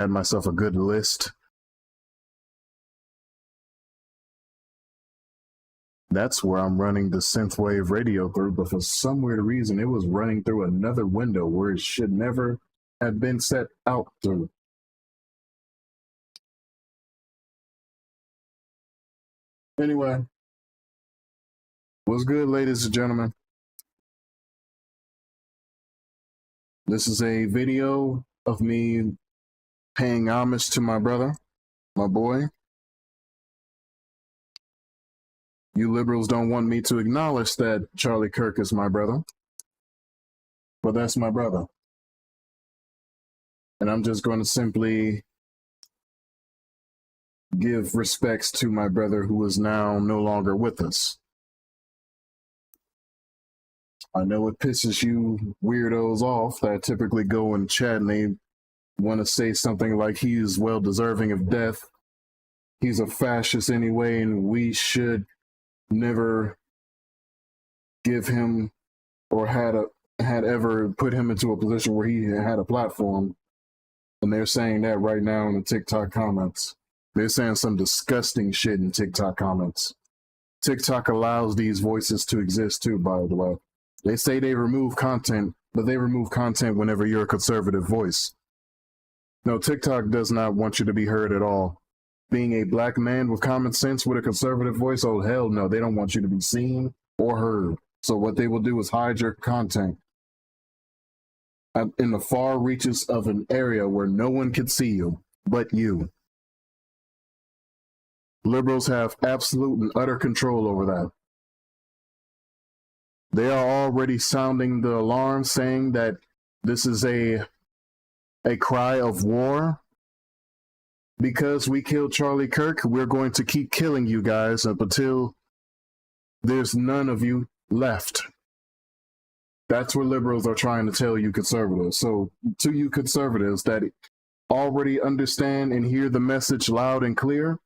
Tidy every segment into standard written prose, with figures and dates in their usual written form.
had myself a good list. That's where I'm running the synthwave radio through, but for some weird reason, it was running through another window where it should never have been set out through. Anyway, what's good, ladies and gentlemen? This is a video of me paying homage to my brother, my boy. You liberals don't want me to acknowledge that Charlie Kirk is my brother, but that's my brother. And I'm just going to simply give respects to my brother who is now no longer with us. I know it pisses you weirdos off that typically go and chat and they want to say something like he's well deserving of death. He's a fascist anyway, and we should never give him or had ever put him into a position where he had a platform. And they're saying that right now in the TikTok comments. They're saying some disgusting shit in TikTok comments. TikTok allows these voices to exist too, by the way. They say they remove content, but they remove content whenever you're a conservative voice. No, TikTok does not want you to be heard at all. Being a black man with common sense with a conservative voice, oh hell no, they don't want you to be seen or heard. So what they will do is hide your content in the far reaches of an area where no one can see you but you. Liberals have absolute and utter control over that. They are already sounding the alarm, saying that this is a cry of war. Because we killed Charlie Kirk, we're going to keep killing you guys up until there's none of you left. That's what liberals are trying to tell you conservatives. So to you conservatives that already understand and hear the message loud and clear,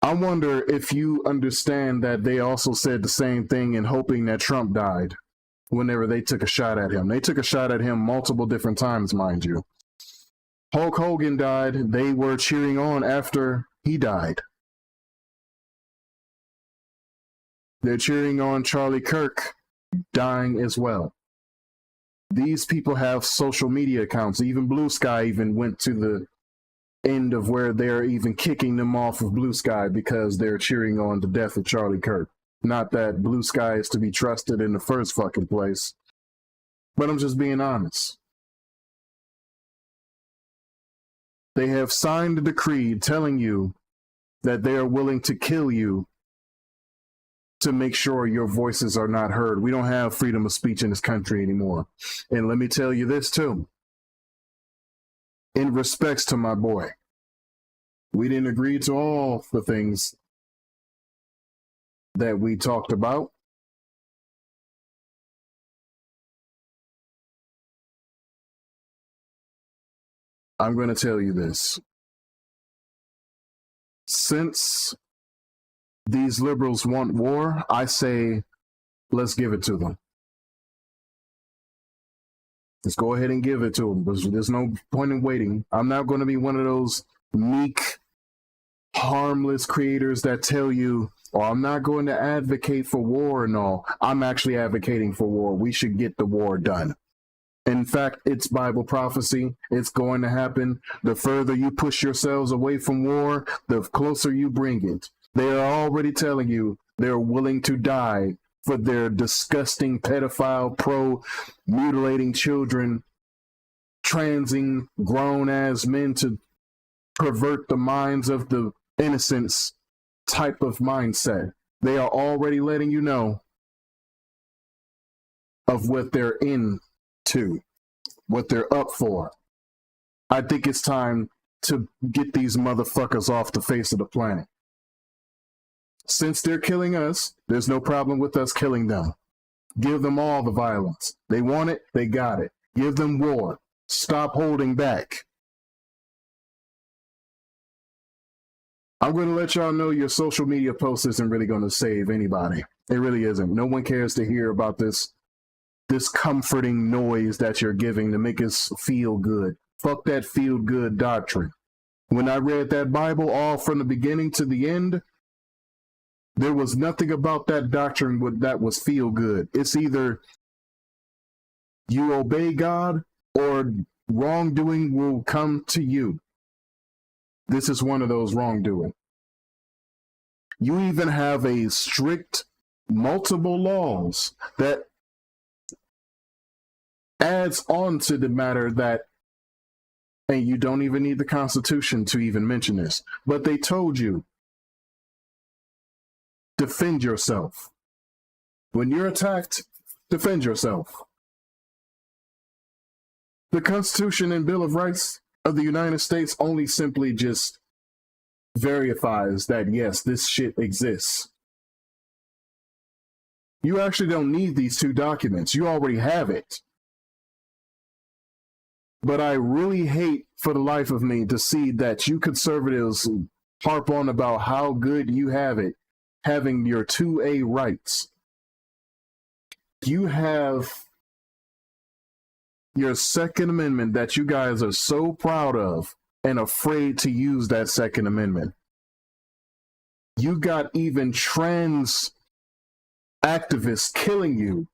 I wonder if you understand that they also said the same thing in hoping that Trump died whenever they took a shot at him. They took a shot at him multiple different times, mind you. Hulk Hogan died. They were cheering on after he died. They're cheering on Charlie Kirk dying as well. These people have social media accounts. Even Blue Sky even went to the end of where they're even kicking them off of Blue Sky because they're cheering on the death of Charlie Kirk. Not that Blue Sky is to be trusted in the first fucking place, but I'm just being honest. They have signed a decree telling you that they are willing to kill you to make sure your voices are not heard. We don't have freedom of speech in this country anymore. And let me tell you this too. In respects to my boy, we didn't agree to all the things that we talked about. I'm going to tell you this. Since these liberals want war, I say, let's give it to them. Let's go ahead and give it to them. There's no point in waiting. I'm not going to be one of those meek, harmless creators that tell you, oh, I'm not going to advocate for war and all. I'm actually advocating for war. We should get the war done. In fact, it's Bible prophecy. It's going to happen. The further you push yourselves away from war, the closer you bring it. They are already telling you they're willing to die for their disgusting pedophile, mutilating children, transing grown-ass men to pervert the minds of the innocents type of mindset. They are already letting you know of what they're into, what they're up for. I think it's time to get these motherfuckers off the face of the planet. Since they're killing us, there's no problem with us killing them. Give them all the violence. They want it, they got it. Give them war. Stop holding back. I'm going to let y'all know your social media post isn't really going to save anybody. It really isn't. No one cares to hear about this comforting noise that you're giving to make us feel good. Fuck that feel-good doctrine. When I read that Bible all from the beginning to the end, there was nothing about that doctrine that was feel-good. It's either you obey God or wrongdoing will come to you. This is one of those wrongdoing. You even have a strict multiple laws that adds on to the matter that, and you don't even need the Constitution to even mention this, but they told you, defend yourself. When you're attacked, defend yourself. The Constitution and Bill of Rights of the United States only simply just verifies that, yes, this shit exists. You actually don't need these two documents. You already have it. But I really hate for the life of me to see that you conservatives harp on about how good you have it, having your 2A rights. You have your Second Amendment that you guys are so proud of and afraid to use that Second Amendment. You got even trans activists killing you,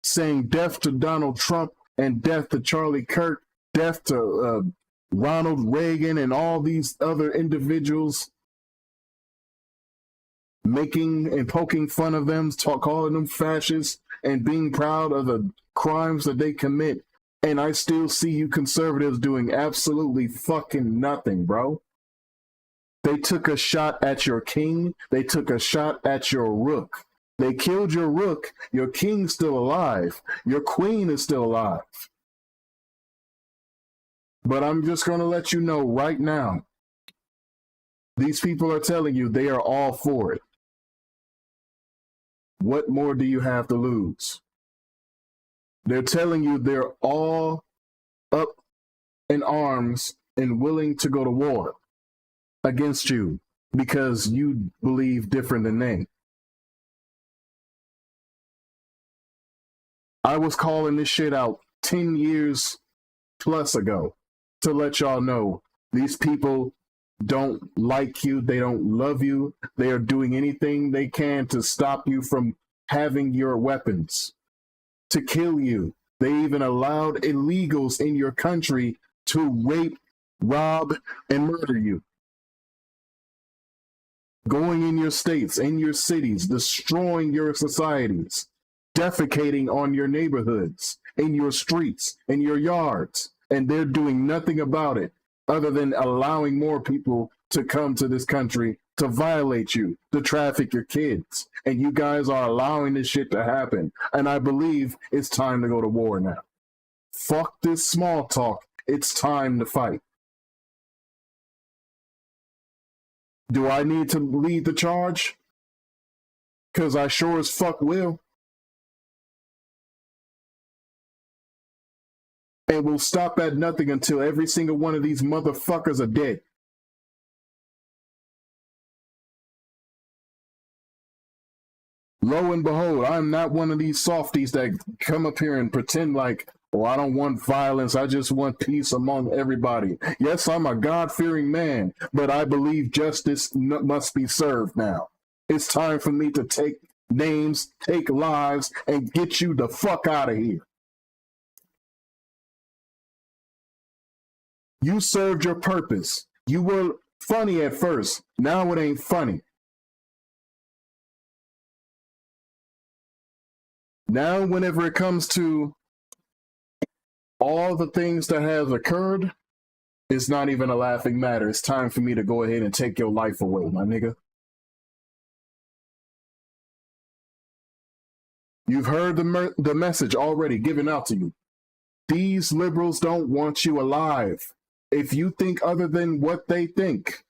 saying death to Donald Trump and death to Charlie Kirk, death to Ronald Reagan and all these other individuals, making and poking fun of them, calling them fascists and being proud of the crimes that they commit. And I still see you conservatives doing absolutely fucking nothing, bro. They took a shot at your king. They took a shot at your rook. They killed your rook. Your king's still alive. Your queen is still alive. But I'm just going to let you know right now, these people are telling you they are all for it. What more do you have to lose? They're telling you they're all up in arms and willing to go to war against you because you believe different than they. I was calling this shit out 10 years plus ago to let y'all know these people don't like you. They don't love you. They are doing anything they can to stop you from having your weapons, to kill you. They even allowed illegals in your country to rape, rob, and murder you. Going in your states, in your cities, destroying your societies, defecating on your neighborhoods, in your streets, in your yards, and they're doing nothing about it other than allowing more people to come to this country to violate you, to traffic your kids. And you guys are allowing this shit to happen. And I believe it's time to go to war now. Fuck this small talk. It's time to fight. Do I need to lead the charge? Because I sure as fuck will. And we'll stop at nothing until every single one of these motherfuckers are dead. Lo and behold, I'm not one of these softies that come up here and pretend like, oh, I don't want violence. I just want peace among everybody. Yes, I'm a God-fearing man, but I believe justice must be served now. It's time for me to take names, take lives, and get you the fuck out of here. You served your purpose. You were funny at first. Now it ain't funny. Now, whenever it comes to all the things that have occurred, it's not even a laughing matter. It's time for me to go ahead and take your life away, my nigga. You've heard the message already given out to you. These liberals don't want you alive. If you think other than what they think,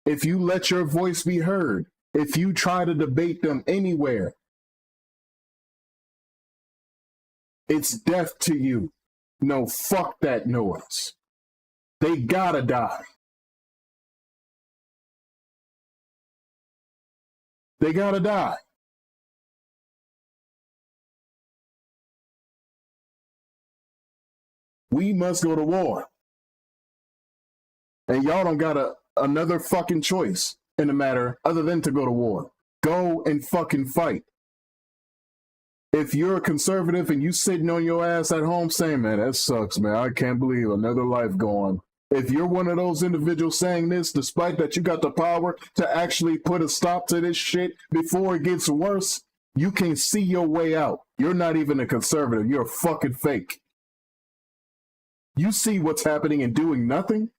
if you let your voice be heard, if you try to debate them anywhere, it's death to you. No, fuck that noise. They gotta die. They gotta die. We must go to war. And y'all don't got another fucking choice in the matter other than to go to war. Go and fucking fight. If you're a conservative and you sitting on your ass at home saying, man, that sucks, man, I can't believe another life gone. If you're one of those individuals saying this, despite that you got the power to actually put a stop to this shit before it gets worse, you can see your way out. You're not even a conservative. You're a fucking fake. You see what's happening and doing nothing?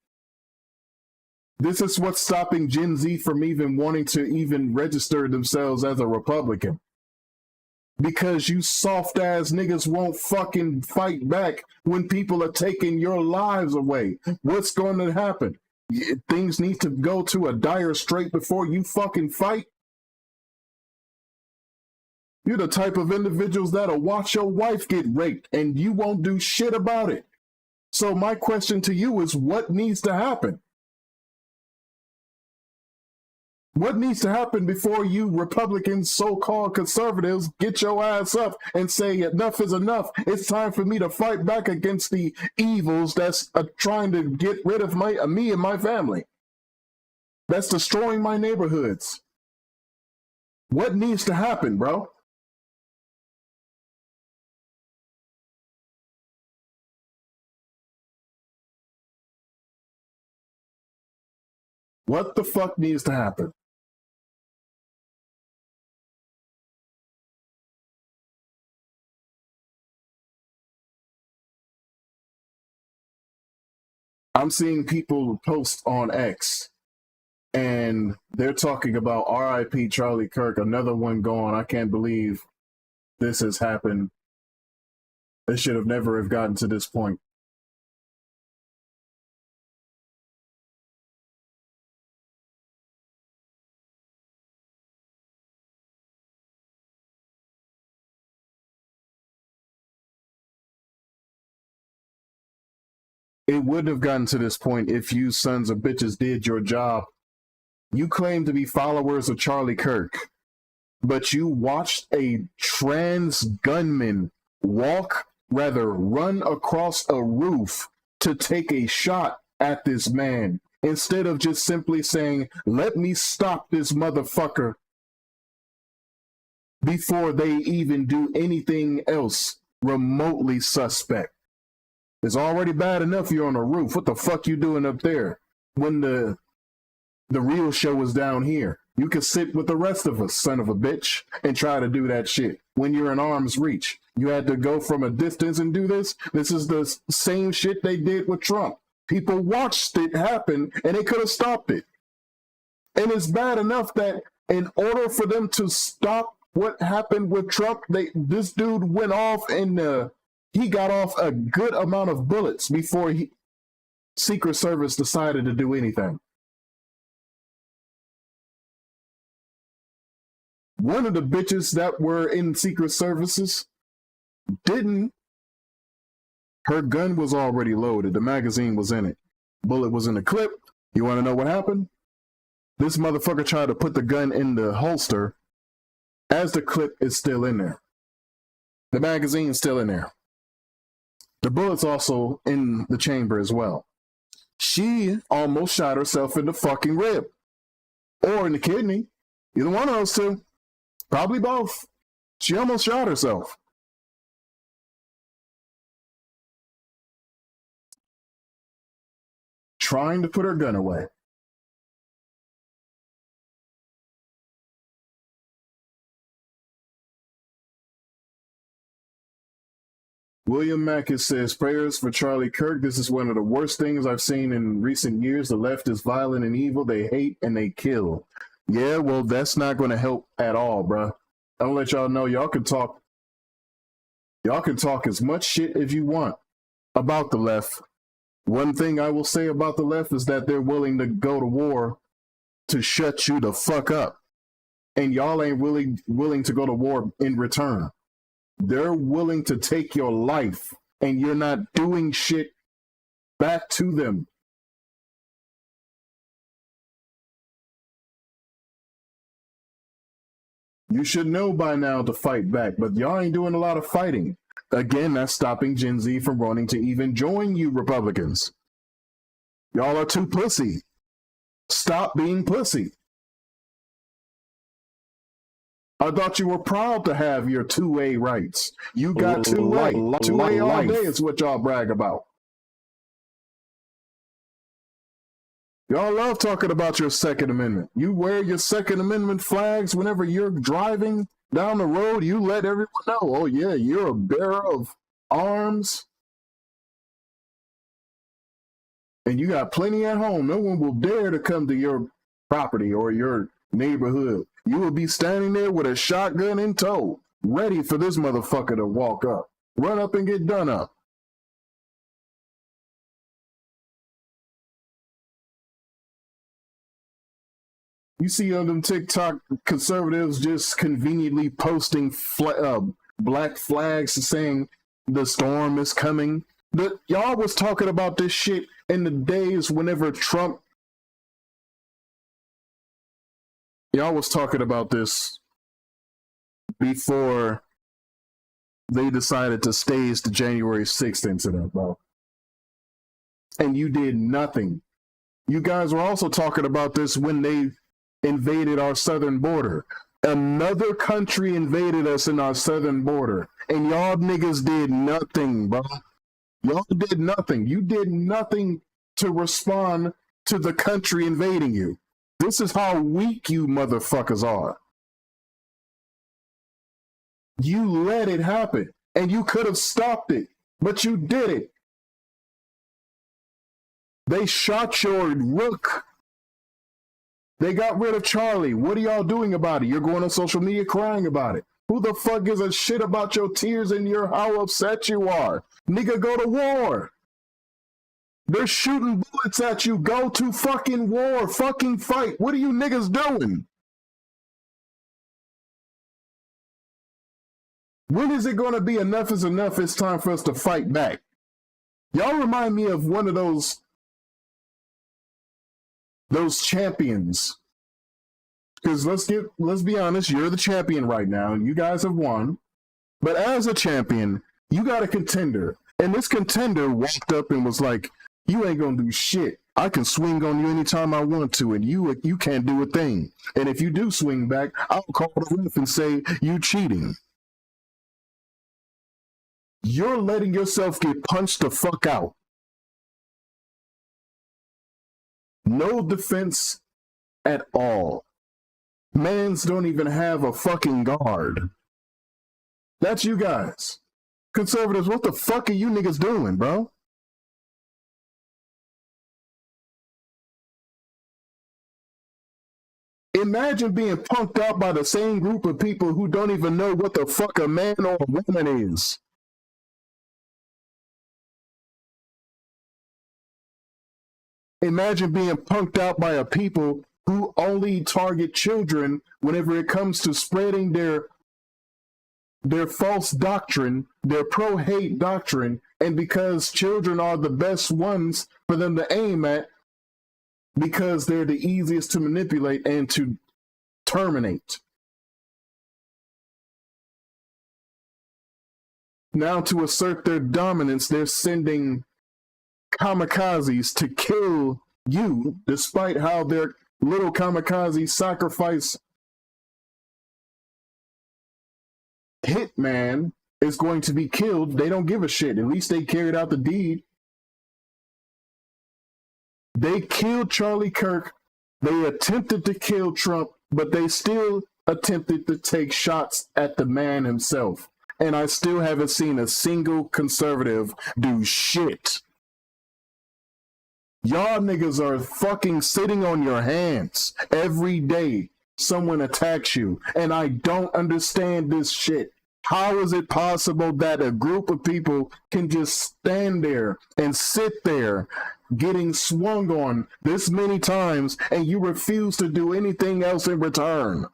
This is what's stopping Gen Z from even wanting to even register themselves as a Republican. Because you soft ass niggas won't fucking fight back when people are taking your lives away. What's going to happen? Things need to go to a dire strait before you fucking fight. You're the type of individuals that'll watch your wife get raped and you won't do shit about it. So my question to you is, what needs to happen? What needs to happen before you Republicans, so-called conservatives, get your ass up and say enough is enough? It's time for me to fight back against the evils that's trying to get rid of me and my family. That's destroying my neighborhoods. What needs to happen, bro? What the fuck needs to happen? I'm seeing people post on X and they're talking about RIP Charlie Kirk, another one gone. I can't believe this has happened. It should have never have gotten to this point. It wouldn't have gotten to this point if you sons of bitches did your job. You claim to be followers of Charlie Kirk, but you watched a trans gunman run across a roof to take a shot at this man, instead of just simply saying, let me stop this motherfucker before they even do anything else remotely suspect. It's already bad enough you're on a roof. What the fuck you doing up there when the real show is down here? You can sit with the rest of us, son of a bitch, and try to do that shit when you're in arm's reach. You had to go from a distance and do this. This is the same shit they did with Trump. People watched it happen and they could have stopped it. And it's bad enough that in order for them to stop what happened with Trump, this dude went off and he got off a good amount of bullets before Secret Service decided to do anything. One of the bitches that were in Secret Services didn't. Her gun was already loaded. The magazine was in it. Bullet was in the clip. You want to know what happened? This motherfucker tried to put the gun in the holster as the clip is still in there. The magazine's still in there. The bullet's also in the chamber as well. She almost shot herself in the fucking rib. Or in the kidney. Either one of those two. Probably both. She almost shot herself. Trying to put her gun away. William Mackis says, prayers for Charlie Kirk. This is one of the worst things I've seen in recent years. The left is violent and evil. They hate and they kill. Yeah, well, that's not going to help at all, bruh. I'll let y'all know y'all can talk as much shit as you want about the left. One thing I will say about the left is that they're willing to go to war to shut you the fuck up. And y'all ain't willing to go to war in return. They're willing to take your life, and you're not doing shit back to them. You should know by now to fight back, but y'all ain't doing a lot of fighting. Again, that's stopping Gen Z from wanting to even join you Republicans. Y'all are too pussy. Stop being pussy. I thought you were proud to have your 2A rights. You got 2A. 2A all day is what y'all brag about. Y'all love talking about your Second Amendment. You wear your Second Amendment flags whenever you're driving down the road. You let everyone know, oh yeah, you're a bearer of arms. And you got plenty at home. No one will dare to come to your property or your neighborhood. You will be standing there with a shotgun in tow, ready for this motherfucker to walk up. Run up and get done up. You see on them TikTok conservatives just conveniently posting black flags saying the storm is coming. Y'all was talking about this shit in the days whenever Trump... Y'all was talking about this before they decided to stage the January 6th incident, bro. And you did nothing. You guys were also talking about this when they invaded our southern border. Another country invaded us in our southern border. And y'all niggas did nothing, bro. Y'all did nothing. You did nothing to respond to the country invading you. This is how weak you motherfuckers are. You let it happen, and you could have stopped it, but you did it. They shot your rook. They got rid of Charlie. What are y'all doing about it? You're going on social media crying about it. Who the fuck gives a shit about your tears and how upset you are? Nigga, go to war. They're shooting bullets at you. Go to fucking war. Fucking fight. What are you niggas doing? When is it going to be enough is enough? It's time for us to fight back. Y'all remind me of one of those champions. Because let's be honest, you're the champion right now. You guys have won. But as a champion, you got a contender. And this contender walked up and was like, you ain't gonna do shit. I can swing on you anytime I want to, and you can't do a thing. And if you do swing back, I'll call the ref and say you cheating. You're letting yourself get punched the fuck out. No defense at all. Mans don't even have a fucking guard. That's you guys. Conservatives, what the fuck are you niggas doing, bro? Imagine being punked out by the same group of people who don't even know what the fuck a man or a woman is. Imagine being punked out by a people who only target children whenever it comes to spreading their false doctrine, their pro-hate doctrine, and because children are the best ones for them to aim at, because they're the easiest to manipulate and to terminate. Now, to assert their dominance, they're sending kamikazes to kill you, despite how their little kamikaze sacrifice hitman is going to be killed. They don't give a shit. At least they carried out the deed. They killed Charlie Kirk. They attempted to kill Trump, but they still attempted to take shots at the man himself. And I still haven't seen a single conservative do shit. Y'all niggas are fucking sitting on your hands. Every day someone attacks you. And I don't understand this shit. How is it possible that a group of people can just stand there and sit there getting swung on this many times and you refuse to do anything else in return?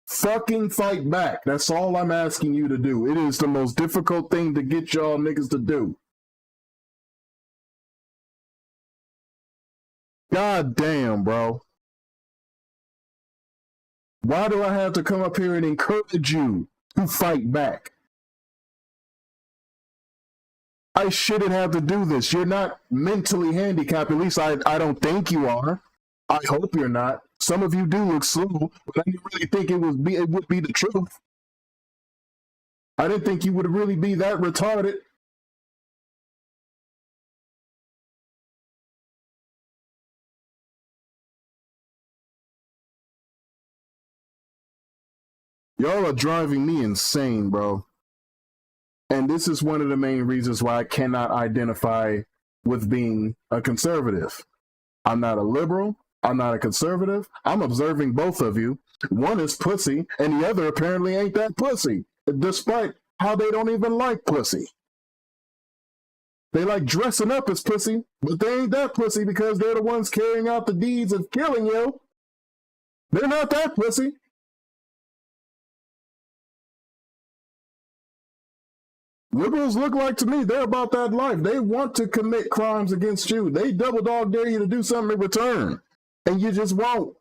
Fucking fight back. That's all I'm asking you to do. It is the most difficult thing to get y'all niggas to do. God damn, bro. Why do I have to come up here and encourage you to fight back? I shouldn't have to do this. You're not mentally handicapped. At least I don't think you are. I hope you're not. Some of you do look slow, but I didn't really think it would be the truth. I didn't think you would really be that retarded. Y'all are driving me insane, bro. And this is one of the main reasons why I cannot identify with being a conservative. I'm not a liberal. I'm not a conservative. I'm observing both of you. One is pussy, and the other apparently ain't that pussy, despite how they don't even like pussy. They like dressing up as pussy, but they ain't that pussy because they're the ones carrying out the deeds of killing you. They're not that pussy. Liberals look like to me, they're about that life. They want to commit crimes against you. They double dog dare you to do something in return, and you just won't.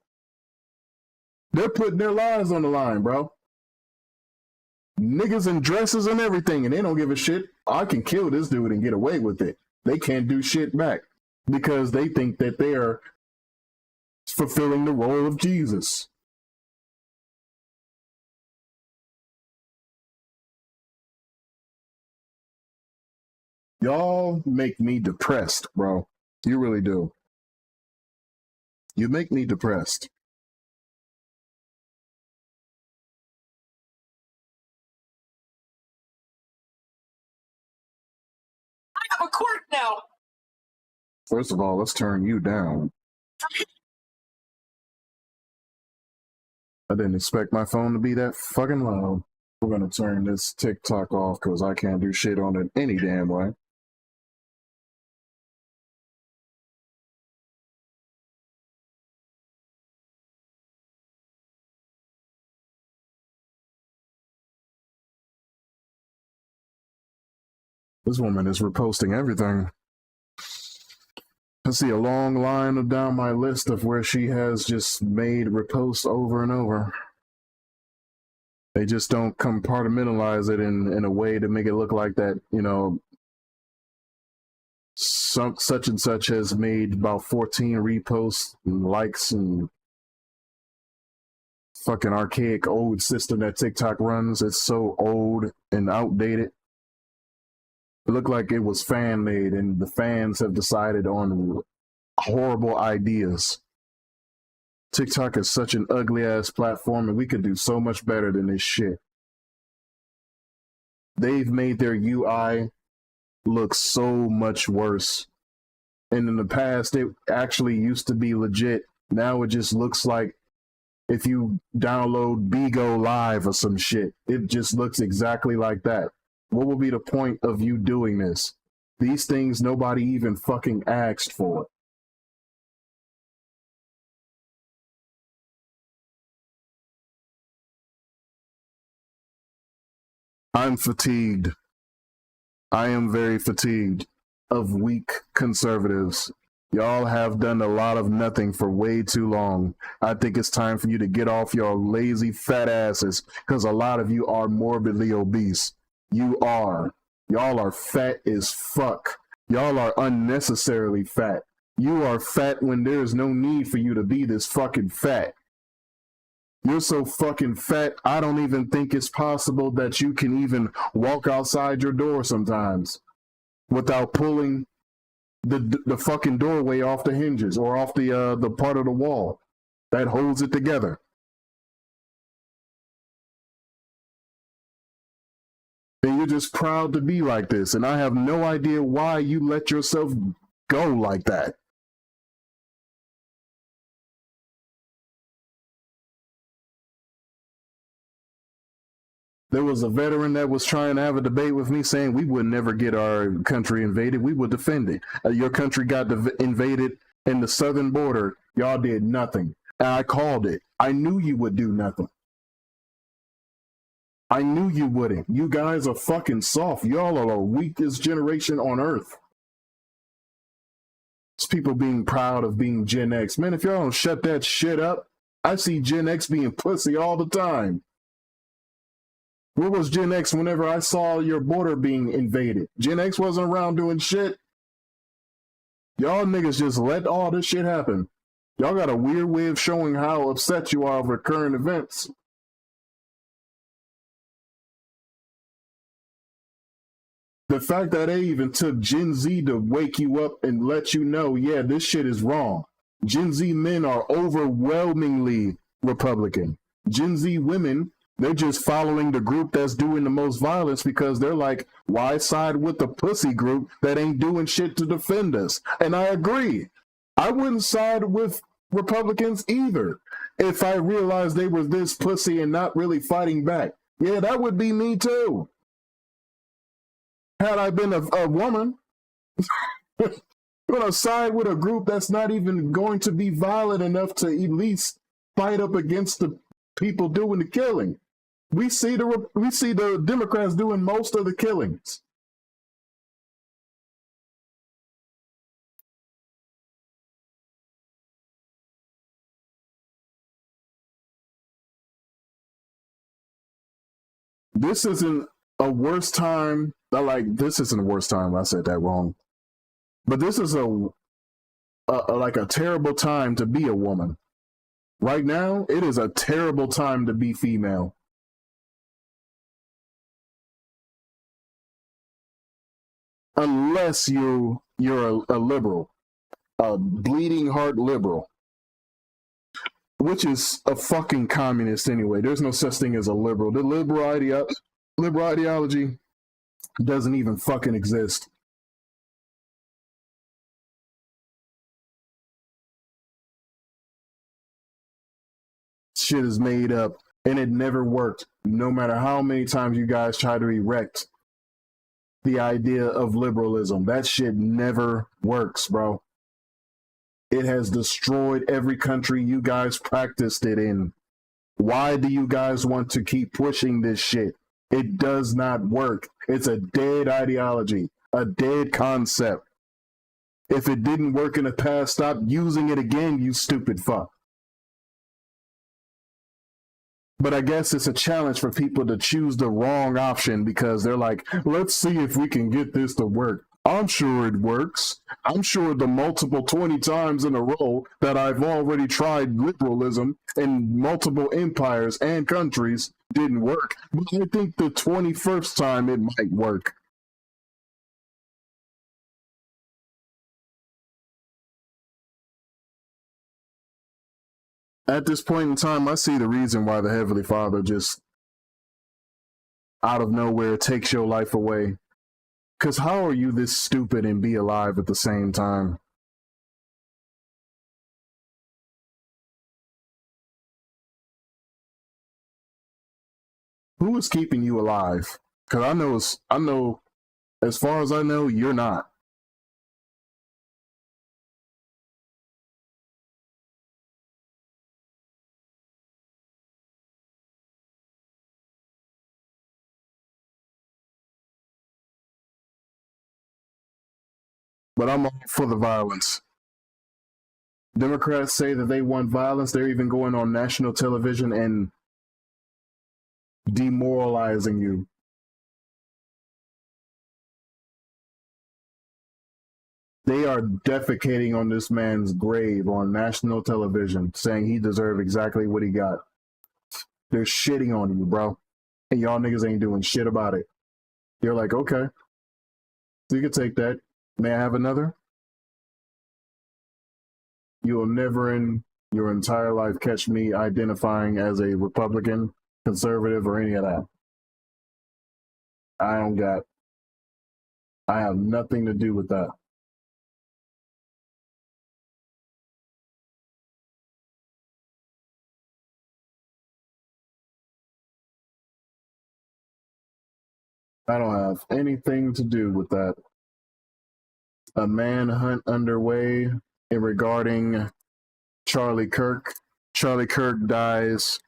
They're putting their lives on the line, bro. Niggas in dresses and everything, and they don't give a shit. I can kill this dude and get away with it. They can't do shit back because they think that they are fulfilling the role of Jesus. Y'all make me depressed, bro. You really do. You make me depressed. I have a quirk now. First of all, let's turn you down. I didn't expect my phone to be that fucking loud. We're gonna turn this TikTok off because I can't do shit on it any damn way. This woman is reposting everything. I see a long line down my list of where she has just made reposts over and over. They just don't compartmentalize it in a way to make it look like that, you know, such and such has made about 14 reposts and likes and fucking archaic old system that TikTok runs. It's so old and outdated. It looked like it was fan made, and the fans have decided on horrible ideas. TikTok is such an ugly ass platform, and we could do so much better than this shit. They've made their UI look so much worse. And in the past, it actually used to be legit. Now it just looks like if you download Bigo Live or some shit, it just looks exactly like that. What will be the point of you doing this? These things nobody even fucking asked for. I'm fatigued. I am very fatigued of weak conservatives. Y'all have done a lot of nothing for way too long. I think it's time for you to get off your lazy fat asses, because a lot of you are morbidly obese. You are. Y'all are fat as fuck. Y'all are unnecessarily fat. You are fat when there is no need for you to be this fucking fat. You're so fucking fat, I don't even think it's possible that you can even walk outside your door sometimes without pulling the fucking doorway off the hinges or off the part of the wall that holds it together. And you're just proud to be like this, and I have no idea why you let yourself go like that. There was a veteran that was trying to have a debate with me saying we would never get our country invaded. We would defend it. Your country got invaded in the southern border. Y'all did nothing. And I called it. I knew you would do nothing. I knew you wouldn't. You guys are fucking soft. Y'all are the weakest generation on earth. It's people being proud of being Gen X. Man, if y'all don't shut that shit up, I see Gen X being pussy all the time. Where was Gen X whenever I saw your border being invaded? Gen X wasn't around doing shit. Y'all niggas just let all this shit happen. Y'all got a weird way of showing how upset you are over current events. The fact that they even took Gen Z to wake you up and let you know, yeah, this shit is wrong. Gen Z men are overwhelmingly Republican. Gen Z women, they're just following the group that's doing the most violence because they're like, why side with the pussy group that ain't doing shit to defend us? And I agree. I wouldn't side with Republicans either if I realized they were this pussy and not really fighting back. Yeah, that would be me too. Had I been a woman, gonna side with a group that's not even going to be violent enough to at least fight up against the people doing the killing. We see the Democrats doing most of the killings. This isn't a worse time. This isn't a worse time. I said that wrong. But this is like a terrible time to be a woman. Right now, it is a terrible time to be female. Unless you're a liberal, a bleeding heart liberal, which is a fucking communist anyway. There's no such thing as a liberal. The liberal ideology doesn't even fucking exist. Shit is made up, and it never worked. No matter how many times you guys try to erect the idea of liberalism, that shit never works, bro. It has destroyed every country you guys practiced it in. Why do you guys want to keep pushing this shit? It does not work. It's a dead ideology, a dead concept. If it didn't work in the past, stop using it again, you stupid fuck. But I guess it's a challenge for people to choose the wrong option because they're like, let's see if we can get this to work. I'm sure it works. I'm sure the multiple 20 times in a row that I've already tried liberalism in multiple empires and countries didn't work. But I think the 21st time it might work. At this point in time, I see the reason why the Heavenly Father just out of nowhere takes your life away. Because how are you this stupid and be alive at the same time? Who is keeping you alive? Because I know, as far as I know, you're not. But I'm all for the violence. Democrats say that they want violence. They're even going on national television and demoralizing you. They are defecating on this man's grave on national television, saying he deserved exactly what he got. They're shitting on you, bro. And y'all niggas ain't doing shit about it. You're like, okay, so you can take that. May I have another? You will never in your entire life catch me identifying as a Republican, conservative, or any of that. I have nothing to do with that. I don't have anything to do with that. A manhunt underway regarding Charlie Kirk. Charlie Kirk dies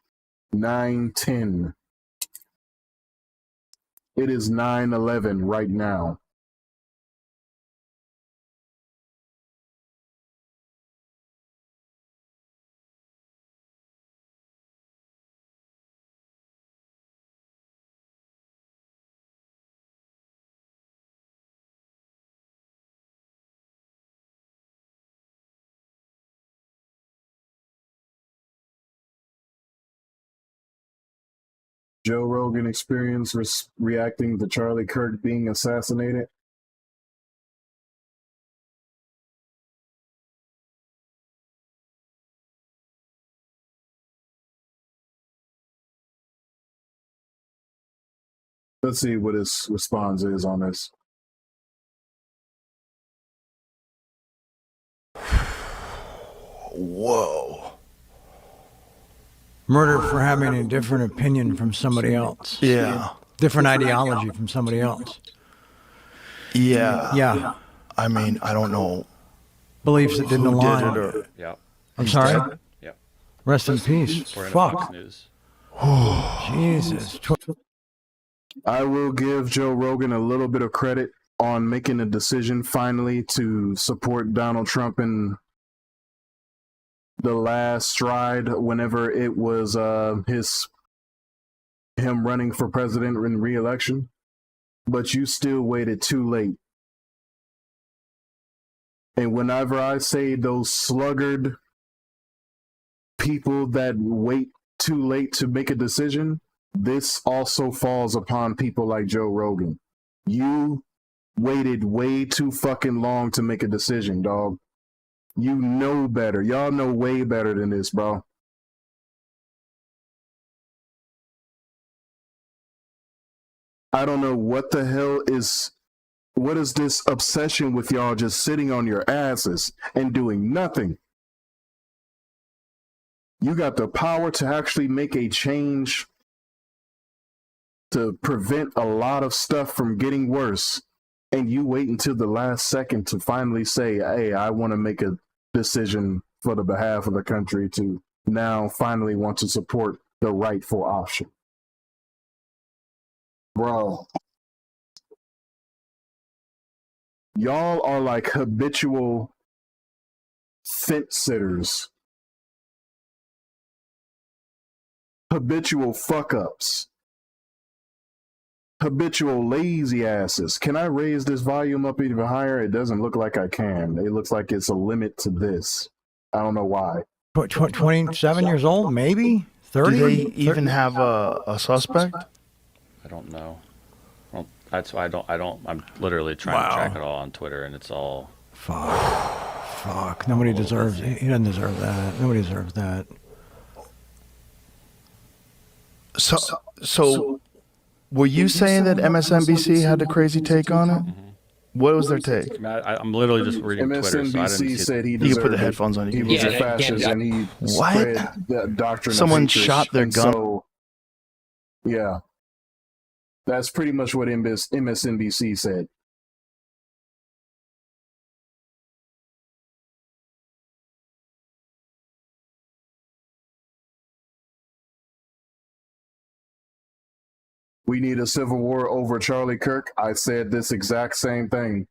9/10. It is 9/11 right now. Joe Rogan experience reacting to Charlie Kirk being assassinated? Let's see what his response is on this. Whoa. Murder for having a different opinion from somebody else. Yeah. Different ideology from somebody else. Yeah. Yeah. I mean, I don't know Beliefs that didn't who align. did it or... Yeah. I'm sorry? Yeah. Rest in peace. We're in Fuck. Fox News. Jesus. I will give Joe Rogan a little bit of credit on making a decision finally to support Donald Trump in the last stride whenever it was him running for president in re-election. But you still waited too late. And whenever I say those sluggard people that wait too late to make a decision, this also falls upon people like Joe Rogan. You waited way too fucking long to make a decision, dog. You know better. Y'all know way better than this, bro. I don't know what the hell is... What is this obsession with y'all just sitting on your asses and doing nothing? You got the power to actually make a change to prevent a lot of stuff from getting worse, and you wait until the last second to finally say, hey, I want to make a decision for the behalf of the country to now finally want to support the rightful option. Bro. Y'all are like habitual fence sitters. Habitual fuck-ups. Habitual lazy asses. Can I raise this volume up even higher? It doesn't look like I can. It looks like it's a limit to this. I don't know why. 27 years old, maybe? 30? Do they even have a suspect? I don't know. Well, that's why I'm literally trying to track it all on Twitter, and it's all... Fuck. Nobody deserves it. He doesn't deserve that. Nobody deserves that. So were you saying that MSNBC had a crazy take on it? Mm-hmm. What was their take? I mean, I'm literally just reading Twitter, so I didn't see MSNBC said he You can deserved put the it. headphones on. He was a fascist and he What? spread the doctrine Someone of hatred. shot their And gun. So, yeah. That's pretty much what MSNBC said. We need a civil war over Charlie Kirk. I said this exact same thing.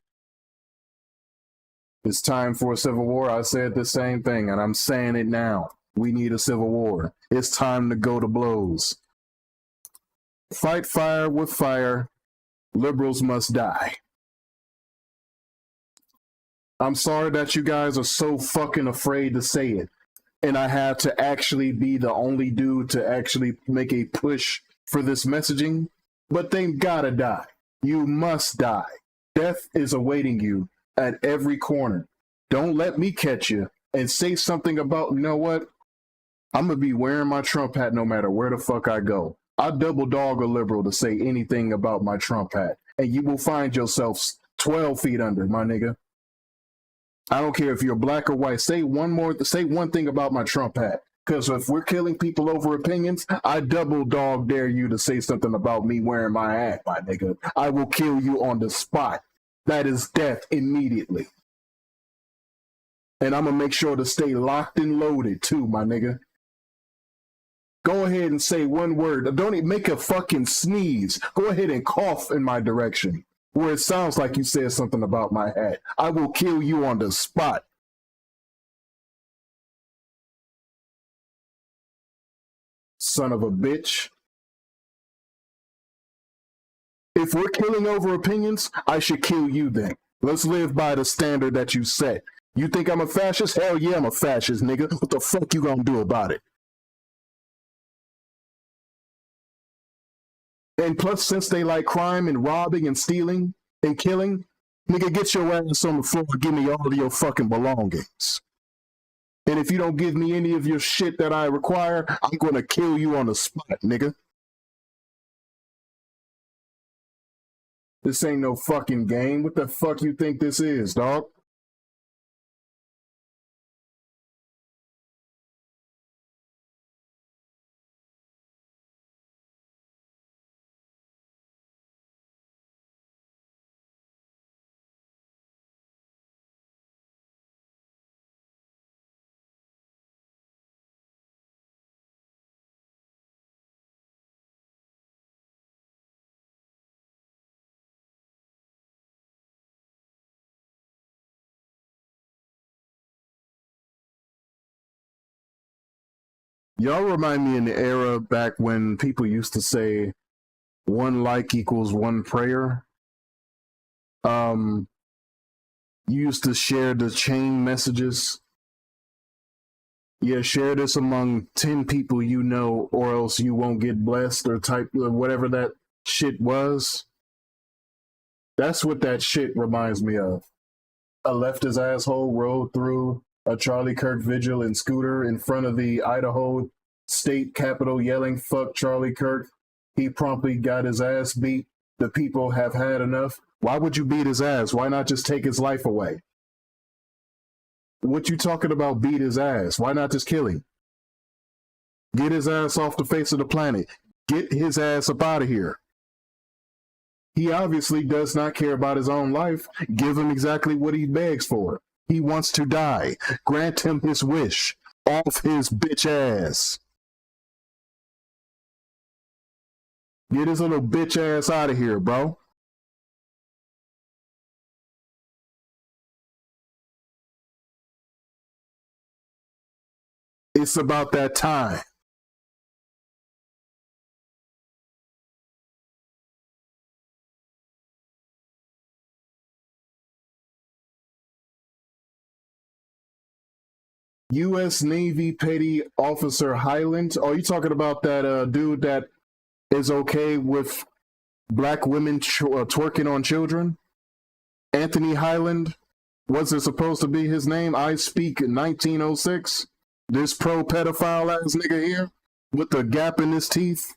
It's time for a civil war. I said the same thing, and I'm saying it now. We need a civil war. It's time to go to blows. Fight fire with fire. Liberals must die. I'm sorry that you guys are so fucking afraid to say it. And I have to actually be the only dude to actually make a push for this messaging. But they gotta die. You must die. Death is awaiting you at every corner. Don't let me catch you and say something about, you know what? I'm going to be wearing my Trump hat no matter where the fuck I go. I double dog a liberal to say anything about my Trump hat. And you will find yourself 12 feet under, my nigga. I don't care if you're black or white. Say one thing about my Trump hat. Because if we're killing people over opinions, I double dog dare you to say something about me wearing my hat, my nigga. I will kill you on the spot. That is death immediately. And I'm going to make sure to stay locked and loaded too, my nigga. Go ahead and say one word. Don't even make a fucking sneeze. Go ahead and cough in my direction where it sounds like you said something about my hat. I will kill you on the spot. Son of a bitch. If we're killing over opinions, I should kill you then. Let's live by the standard that you set. You think I'm a fascist? Hell yeah, I'm a fascist, nigga. What the fuck you gonna do about it? And plus, since they like crime and robbing and stealing and killing, nigga, get your ass on the floor and give me all of your fucking belongings. And if you don't give me any of your shit that I require, I'm gonna kill you on the spot, nigga. This ain't no fucking game. What the fuck you think this is, dog? Y'all remind me in the era back when people used to say one like equals one prayer. You used to share the chain messages. Yeah, share this among 10 people you know, or else you won't get blessed, or type or whatever that shit was. That's what that shit reminds me of. A leftist asshole rode through a Charlie Kirk vigil in scooter in front of the Idaho state capitol yelling, "Fuck Charlie Kirk." He promptly got his ass beat. The people have had enough. Why would you beat his ass? Why not just take his life away? What you talking about beat his ass? Why not just kill him? Get his ass off the face of the planet. Get his ass up out of here. He obviously does not care about his own life. Give him exactly what he begs for. He wants to die. Grant him his wish. Off his bitch ass. Get his little bitch ass out of here, bro. It's about that time. U.S. Navy Petty Officer Highland. Oh, you talking about that dude that is okay with black women twerking on children? Anthony Highland. Was it supposed to be his name? I speak in 1906. This pro-pedophile ass nigga here with the gap in his teeth.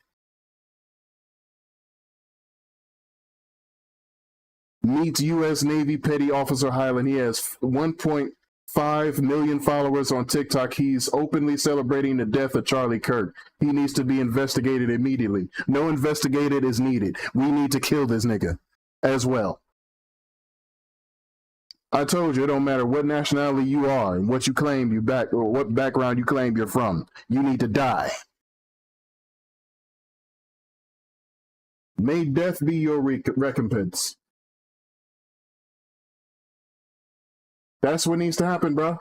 Meets U.S. Navy Petty Officer Highland. He has 1.5 million followers on TikTok. He's openly celebrating the death of Charlie Kirk. He needs to be investigated immediately. No investigated is needed. We need to kill this nigga as well. I told you, it don't matter what nationality you are and what you claim you back or what background you claim you're from. You need to die. May death be your recompense. That's what needs to happen, bro.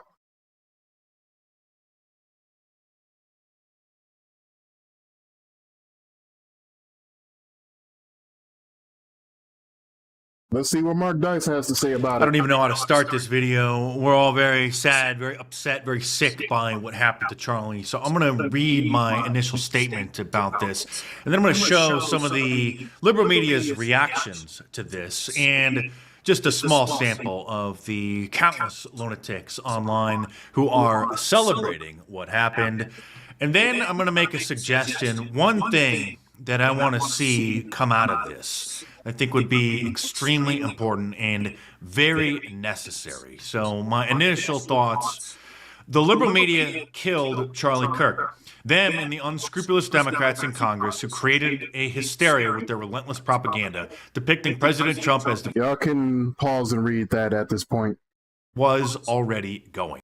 Let's see what Mark Dice has to say about it. I don't even know how to start this video. We're all very sad, very upset, very sick by what happened to Charlie. So I'm going to read my initial statement about this. And then I'm going to show some of the liberal media's reactions to this and just a small sample of the countless lunatics online who are celebrating what happened. And then I'm going to make a suggestion. One thing that I want to see come out of this I think would be extremely important and very necessary. So my initial thoughts, the liberal media killed Charlie Kirk. Them and the unscrupulous Democrats in Congress who created a hysteria with their relentless propaganda, depicting President Trump as the Y'all can pause and read that at this point. Was already going.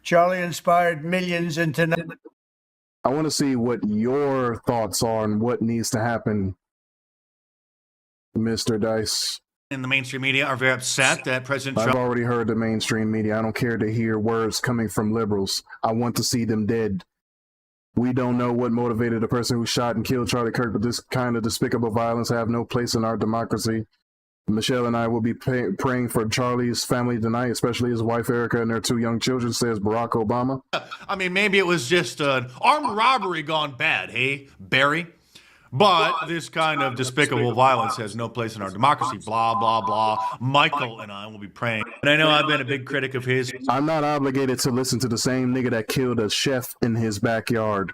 Charlie inspired millions into... I want to see what your thoughts are on what needs to happen, Mr. Dice. In the mainstream media are very upset that President I've Trump... already heard the mainstream media. I don't care to hear words coming from liberals. I want to see them dead. We don't know what motivated the person who shot and killed Charlie Kirk, but this kind of despicable violence have no place in our democracy. Michelle and I will be praying for Charlie's family tonight, especially his wife Erica and their 2 young children, says Barack Obama. I mean, maybe it was just an armed robbery gone bad, hey, Barry? But this kind of despicable violence has no place in our democracy. Blah, blah, blah. Michael and I will be praying. And I know I've been a big critic of his. I'm not obligated to listen to the same nigga that killed a chef in his backyard.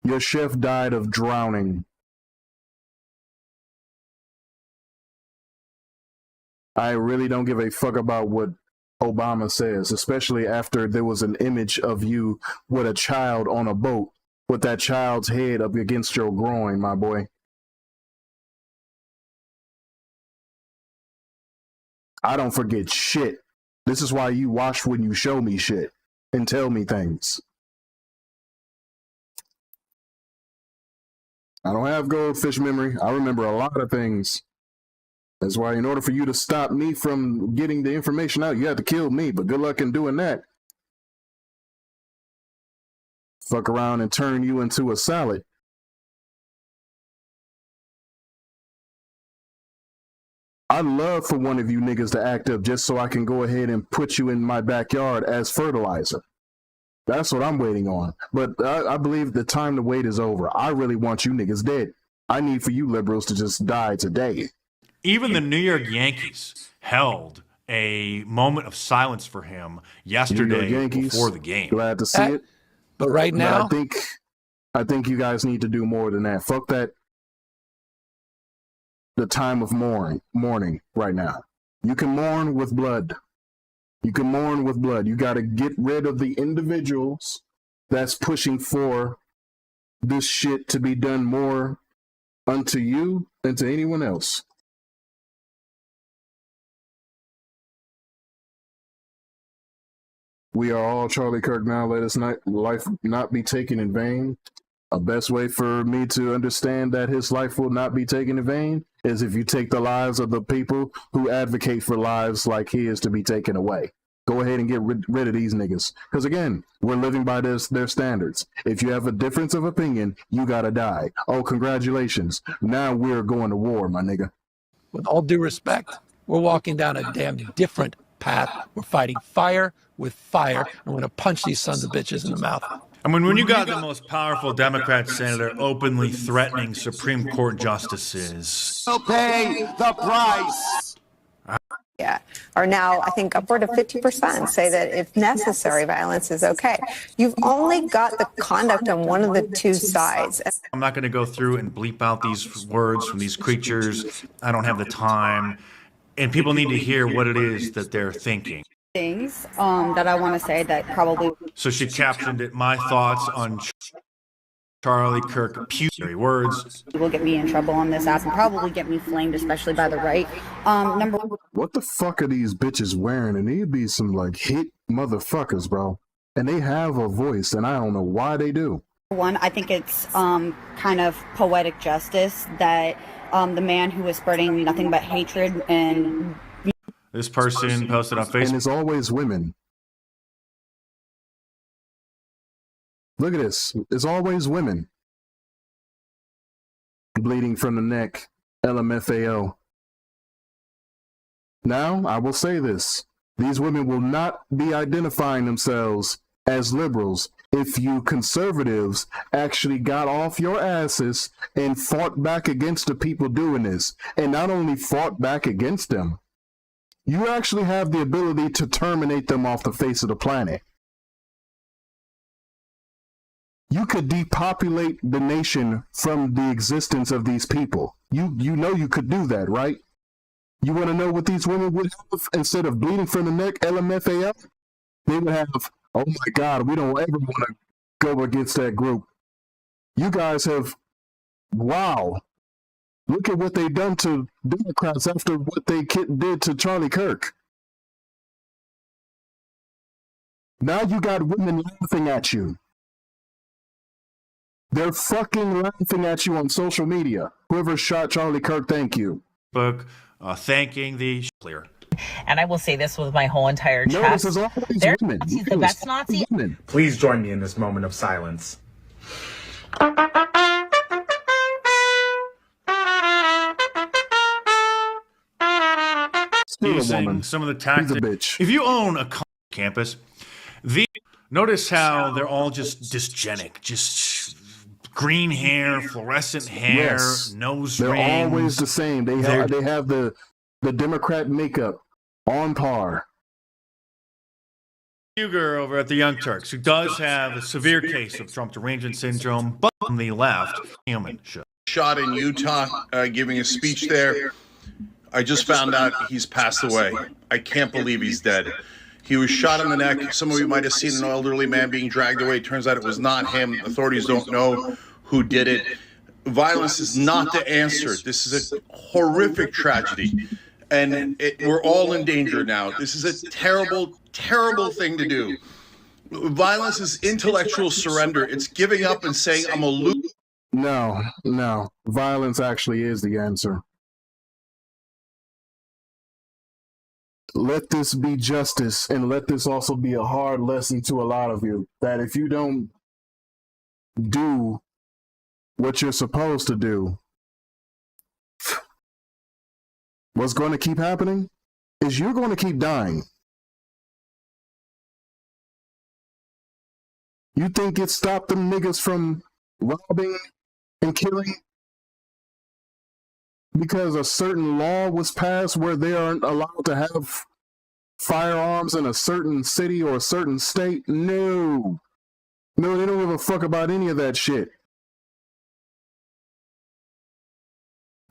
Your chef died of drowning. I really don't give a fuck about what Obama says, especially after there was an image of you with a child on a boat with that child's head up against your groin, my boy. I don't forget shit. This is why you watch when you show me shit and tell me things. I don't have goldfish memory. I remember a lot of things. That's why in order for you to stop me from getting the information out, you have to kill me, but good luck in doing that. Fuck around and turn you into a salad. I'd love for one of you niggas to act up just so I can go ahead and put you in my backyard as fertilizer. That's what I'm waiting on. But I believe the time to wait is over. I really want you niggas dead. I need for you liberals to just die today. Even the New York Yankees held a moment of silence for him yesterday before the game. Glad to see it. But right now, I think you guys need to do more than that. Fuck that. The time of mourning right now. You can mourn with blood. You can mourn with blood. You got to get rid of the individuals that's pushing for this shit to be done more unto you than to anyone else. We are all Charlie Kirk now. Let us life not be taken in vain. A best way for me to understand that his life will not be taken in vain is if you take the lives of the people who advocate for lives like his to be taken away. Go ahead and get rid of these niggas. Because again, we're living by their standards. If you have a difference of opinion, you gotta die. Oh, congratulations. Now we're going to war, my nigga. with all due respect, we're walking down a damn different path. We're fighting fire with fire, and we're going to punch these sons of bitches in the mouth. I mean, when you got the most powerful Democrat senator openly threatening Supreme Court justices. They'll pay the price. Yeah, are now, I think, upward of 50% say that if necessary, violence is okay. You've only got the conduct on one of the two sides. I'm not going to go through and bleep out these words from these creatures. I don't have the time. And people need to hear what it is that they're thinking. Things that I want to say that probably. So she captioned it, "My thoughts on Charlie Kirk Pewtery words." Will get me in trouble on this app and probably get me flamed, especially by the right. Number one. What the fuck are these bitches wearing? And they'd be some like hit motherfuckers, bro. And they have a voice, and I don't know why they do. One, I think it's kind of poetic justice that the man who was spreading nothing but hatred and. This person posted on Facebook. And it's always women. Look at this. It's always women. Bleeding from the neck. LMFAO. Now, I will say this. These women will not be identifying themselves as liberals if you conservatives actually got off your asses and fought back against the people doing this. And not only fought back against them, you actually have the ability to terminate them off the face of the planet. You could depopulate the nation from the existence of these people. You know you could do that, right? You want to know what these women would have instead of bleeding from the neck, LMFAO? They would have, oh my God, we don't ever want to go against that group. You guys have, wow. Look at what they've done to Democrats after what they did to Charlie Kirk. Now you got women laughing at you. They're fucking laughing at you on social media. Whoever shot Charlie Kirk, thank you. Book thanking the clear. And I will say this with my whole entire chest. No, this is always women. He's the best Nazi. Women. Please join me in this moment of silence. Using some of the tactics. If you own a campus, notice how they're all just dysgenic, just green hair, fluorescent hair, Yes. nose They're rings. always the same. They have the Democrat makeup on par. Huger over at the Young Turks, who does have a severe case of Trump derangement syndrome, but on the left, human should. Shot in Utah, giving a speech there. I just found out he's passed away. I can't believe he's dead. He was shot in the neck. Some of you might have seen an elderly man being dragged away. Turns out it was not him. Authorities don't know who did it. Violence is not the answer. This is a horrific tragedy. And we're all in danger now. This is a terrible, terrible thing to do. Violence is intellectual surrender. It's giving up and saying, I'm a loser. No. Violence actually is the answer. Let this be justice, and let this also be a hard lesson to a lot of you, that if you don't do what you're supposed to do, what's going to keep happening is you're going to keep dying. You think it stopped them niggas from robbing and killing because a certain law was passed where they aren't allowed to have firearms in a certain city or a certain state? No, they don't give a fuck about any of that shit.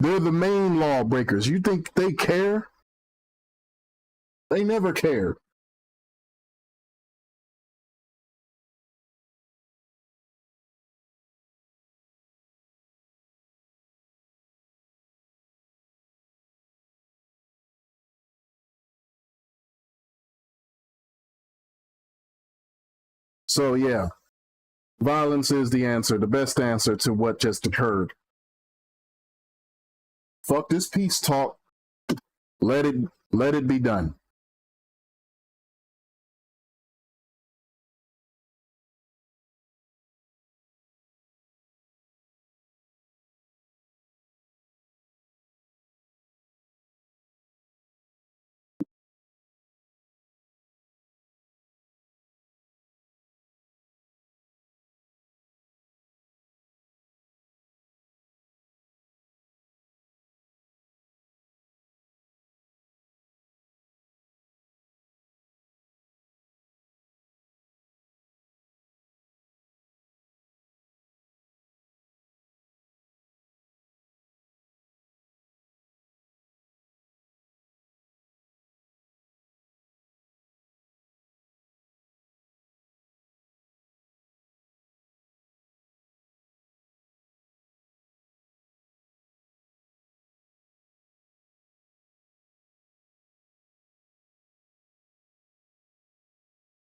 They're the main lawbreakers. You think they care? They never care. So yeah, violence is the answer, the best answer to what just occurred. Fuck this peace talk. Let it be done.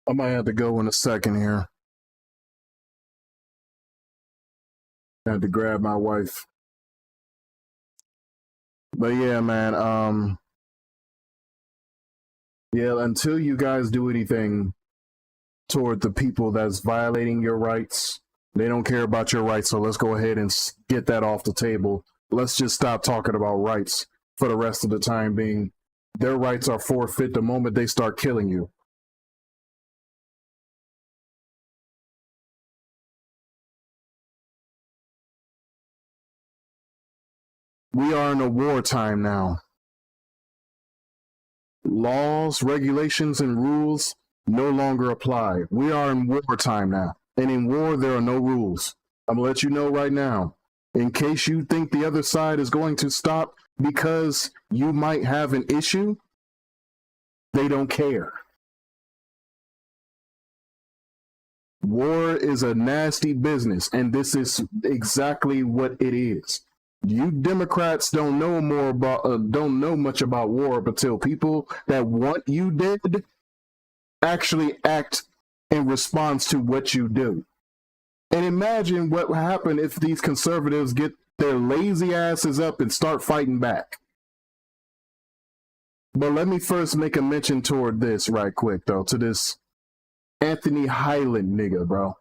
I might have to go in a second here. I had to grab my wife. But yeah, man, yeah, until you guys do anything toward the people that's violating your rights, they don't care about your rights, so let's go ahead and get that off the table. Let's just stop talking about rights for the rest of the time being. Their rights are forfeit the moment they start killing you. We are in a wartime now. Laws, regulations, and rules no longer apply. We are in wartime now. And in war, there are no rules. I'm going to let you know right now. In case you think the other side is going to stop because you might have an issue, they don't care. War is a nasty business, and this is exactly what it is. You Democrats don't know much about war until people that want you dead actually act in response to what you do. And imagine what would happen if these conservatives get their lazy asses up and start fighting back. But let me first make a mention toward this right quick, though, to this Anthony Highland nigga, bro.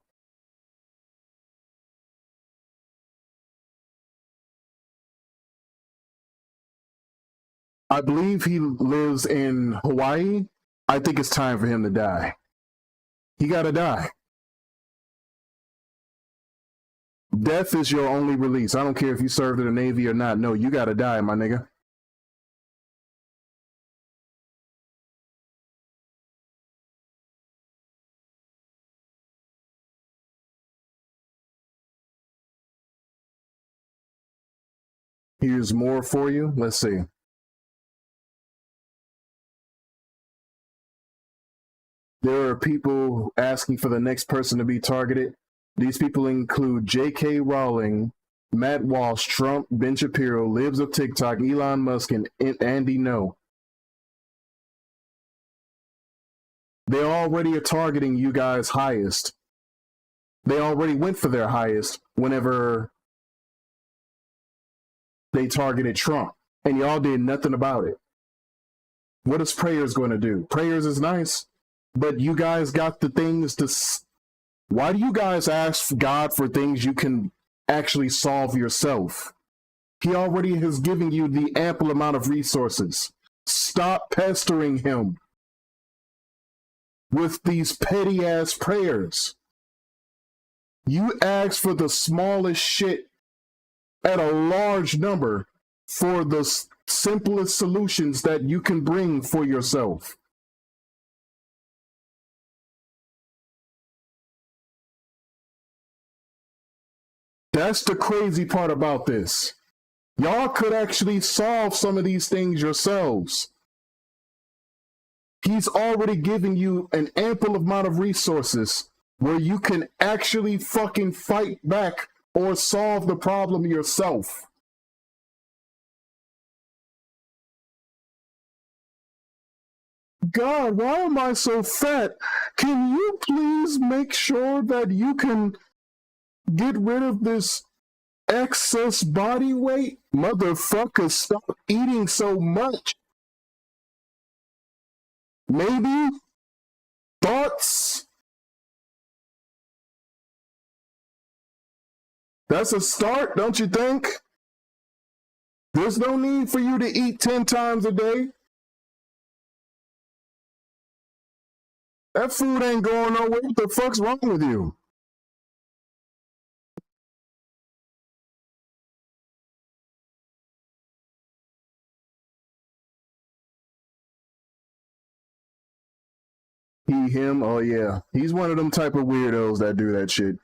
I believe he lives in Hawaii. I think it's time for him to die. He gotta die. Death is your only release. I don't care if you served in the Navy or not. No, you gotta die, my nigga. Here's more for you. Let's see. There are people asking for the next person to be targeted. These people include J.K. Rowling, Matt Walsh, Trump, Ben Shapiro, Libs of TikTok, Elon Musk, and Andy No. They already are targeting you guys highest. They already went for their highest whenever they targeted Trump, and y'all did nothing about it. What is prayers going to do? Prayers is nice, but you guys got the things to... Why do you guys ask God for things you can actually solve yourself? He already has given you the ample amount of resources. Stop pestering him with these petty ass prayers. You ask for the smallest shit at a large number for the simplest solutions that you can bring for yourself. That's the crazy part about this. Y'all could actually solve some of these things yourselves. He's already given you an ample amount of resources where you can actually fucking fight back or solve the problem yourself. God, why am I so fat? Can you please make sure that you can get rid of this excess body weight? Motherfucker, stop eating so much. Maybe? Thoughts? That's a start, don't you think? There's no need for you to eat 10 times a day. That food ain't going nowhere. What the fuck's wrong with you? He, him, oh yeah. He's one of them type of weirdos that do that shit.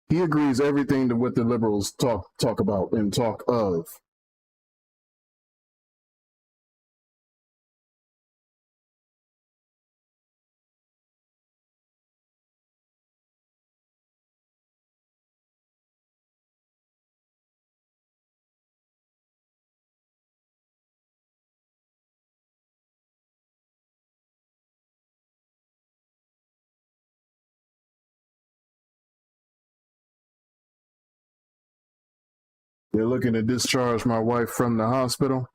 He agrees everything to what the liberals talk about and talk of. They're looking to discharge my wife from the hospital.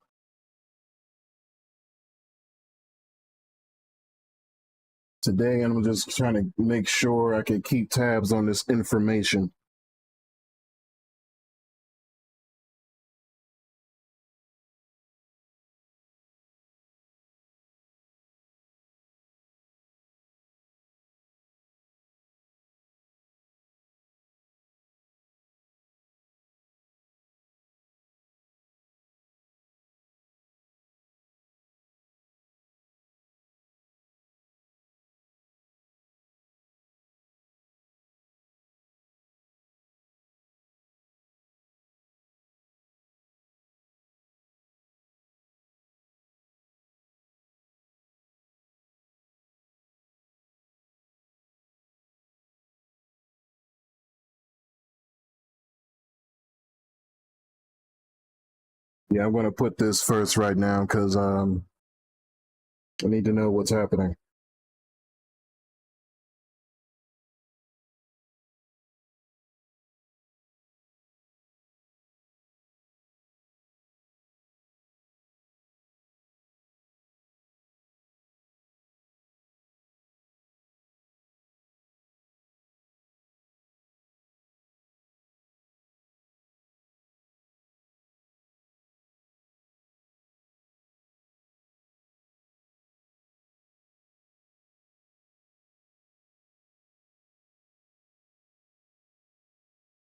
Today, I'm just trying to make sure I can keep tabs on this information. Yeah, I'm going to put this first right now because I need to know what's happening.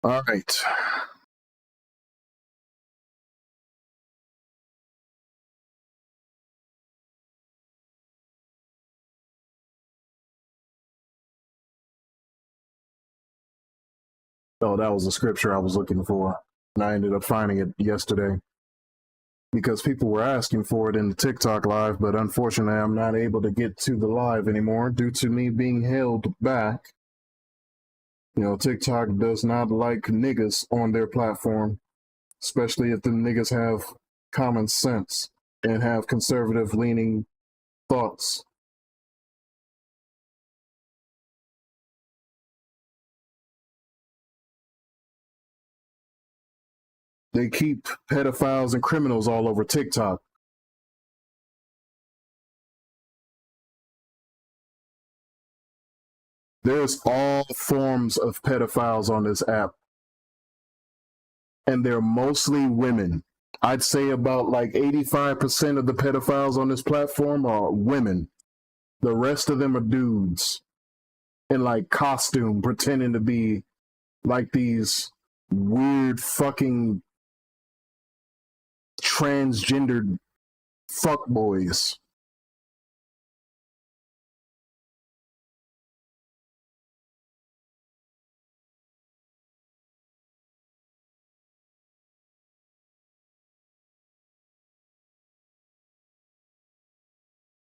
All right. Oh, that was the scripture I was looking for. And I ended up finding it yesterday because people were asking for it in the TikTok live, but unfortunately I'm not able to get to the live anymore due to me being held back. You know, TikTok does not like niggas on their platform, especially if the niggas have common sense and have conservative leaning thoughts. They keep pedophiles and criminals all over TikTok. There's all forms of pedophiles on this app. And they're mostly women. I'd say about like 85% of the pedophiles on this platform are women. The rest of them are dudes in like costume, pretending to be like these weird fucking transgendered fuckboys.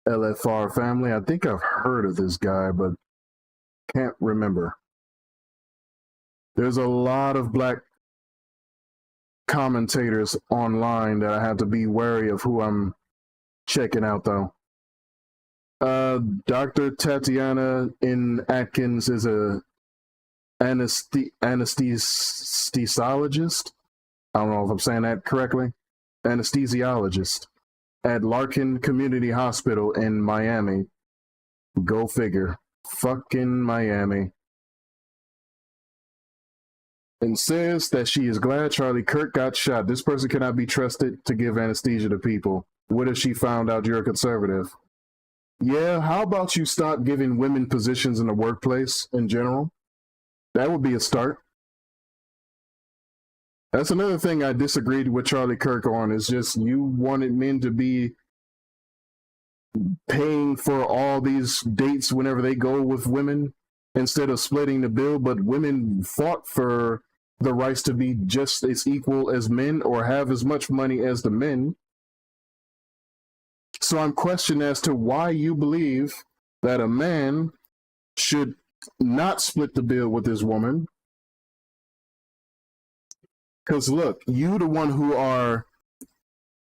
LFR family. I think I've heard of this guy, but can't remember. There's a lot of black commentators online that I have to be wary of who I'm checking out, though. Dr. Tatiana in Atkins is a anesthesiologist. I don't know if I'm saying that correctly. Anesthesiologist at Larkin Community Hospital in Miami. Go figure. Fucking Miami. And says that she is glad Charlie Kirk got shot. This person cannot be trusted to give anesthesia to people. What if she found out you're a conservative? Yeah, how about you stop giving women positions in the workplace in general? That would be a start. That's another thing I disagreed with Charlie Kirk on, is just you wanted men to be paying for all these dates whenever they go with women instead of splitting the bill, but women fought for the rights to be just as equal as men or have as much money as the men. So I'm questioned as to why you believe that a man should not split the bill with his woman. Because look, you the one who are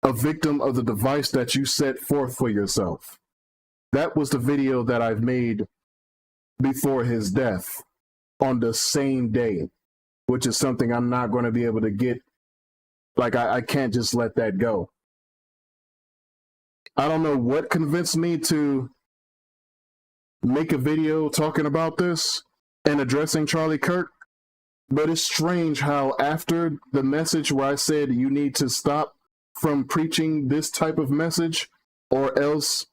a victim of the device that you set forth for yourself. That was the video that I've made before his death on the same day, which is something I'm not going to be able to get. Like, I can't just let that go. I don't know what convinced me to make a video talking about this and addressing Charlie Kirk. But it's strange how after the message where I said you need to stop from preaching this type of message or else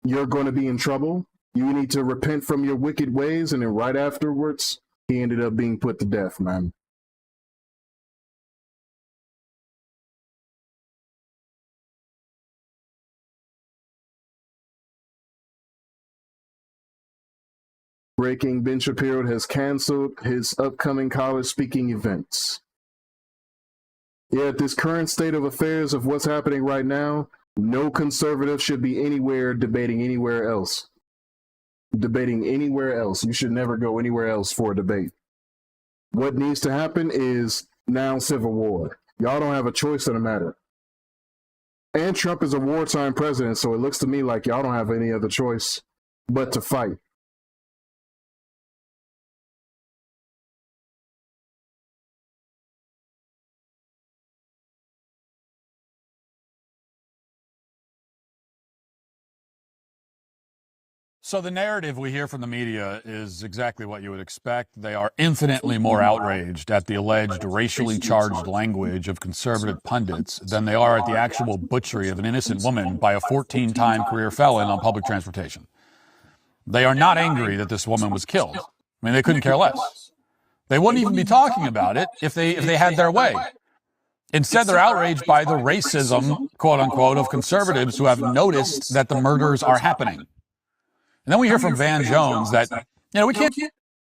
you're going to be in trouble, you need to repent from your wicked ways, and then right afterwards, he ended up being put to death, man. Breaking: Ben Shapiro has canceled his upcoming college speaking events. Yeah, at this current state of affairs of what's happening right now, no conservative should be anywhere debating anywhere else. Debating anywhere else. You should never go anywhere else for a debate. What needs to happen is now civil war. Y'all don't have a choice in the matter. And Trump is a wartime president, so it looks to me like y'all don't have any other choice but to fight. So the narrative we hear from the media is exactly what you would expect. They are infinitely more outraged at the alleged racially charged language of conservative pundits than they are at the actual butchery of an innocent woman by a 14-time career felon on public transportation. They are not angry that this woman was killed. I mean, they couldn't care less. They wouldn't even be talking about it if they had their way. Instead, they're outraged by the racism, quote unquote, of conservatives who have noticed that the murders are happening. And then we hear from Van Jones that, we can't.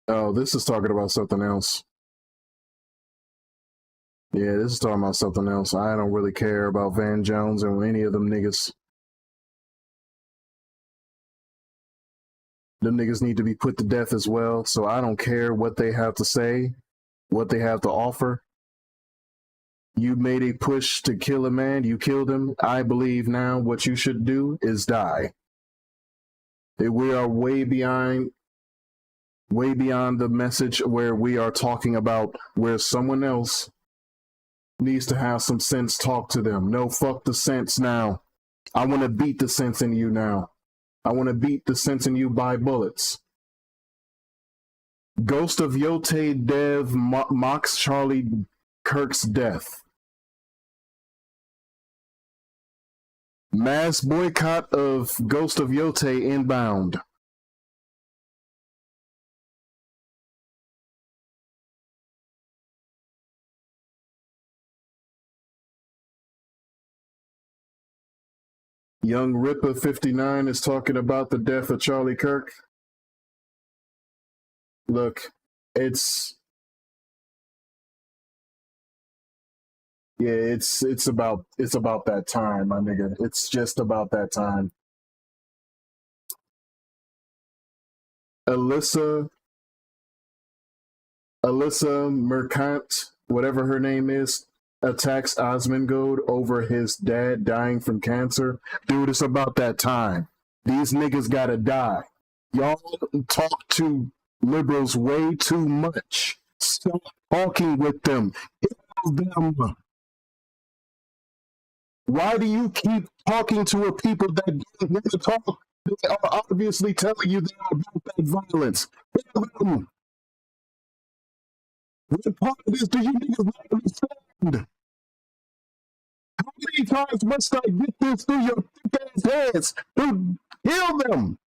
Oh, this is talking about something else. Yeah, this is talking about something else. I don't really care about Van Jones or any of them niggas. Them niggas need to be put to death as well, so I don't care what they have to say, what they have to offer. You made a push to kill a man, you killed him. I believe now what you should do is die. We are way beyond the message where we are talking about where someone else needs to have some sense talk to them. No, fuck the sense now. I want to beat the sense in you now. I want to beat the sense in you by bullets. Ghost of Yote Dev mocks Charlie Kirk's death. Mass boycott of Ghost of Yote inbound. Young Ripper 59 is talking about the death of Charlie Kirk. Look, it's about that time, my nigga. It's just about that time. Alyssa Mercant, whatever her name is, attacks Osmongold over his dad dying from cancer. Dude, it's about that time. These niggas gotta die. Y'all talk to liberals way too much. Stop talking with them. Tell them. Why do you keep talking to a people that don't want to talk? They are obviously telling you they're about that violence. Tell them. What part of this do you niggas not understand? How many times must I get this through your thick ass heads? Dude, kill them.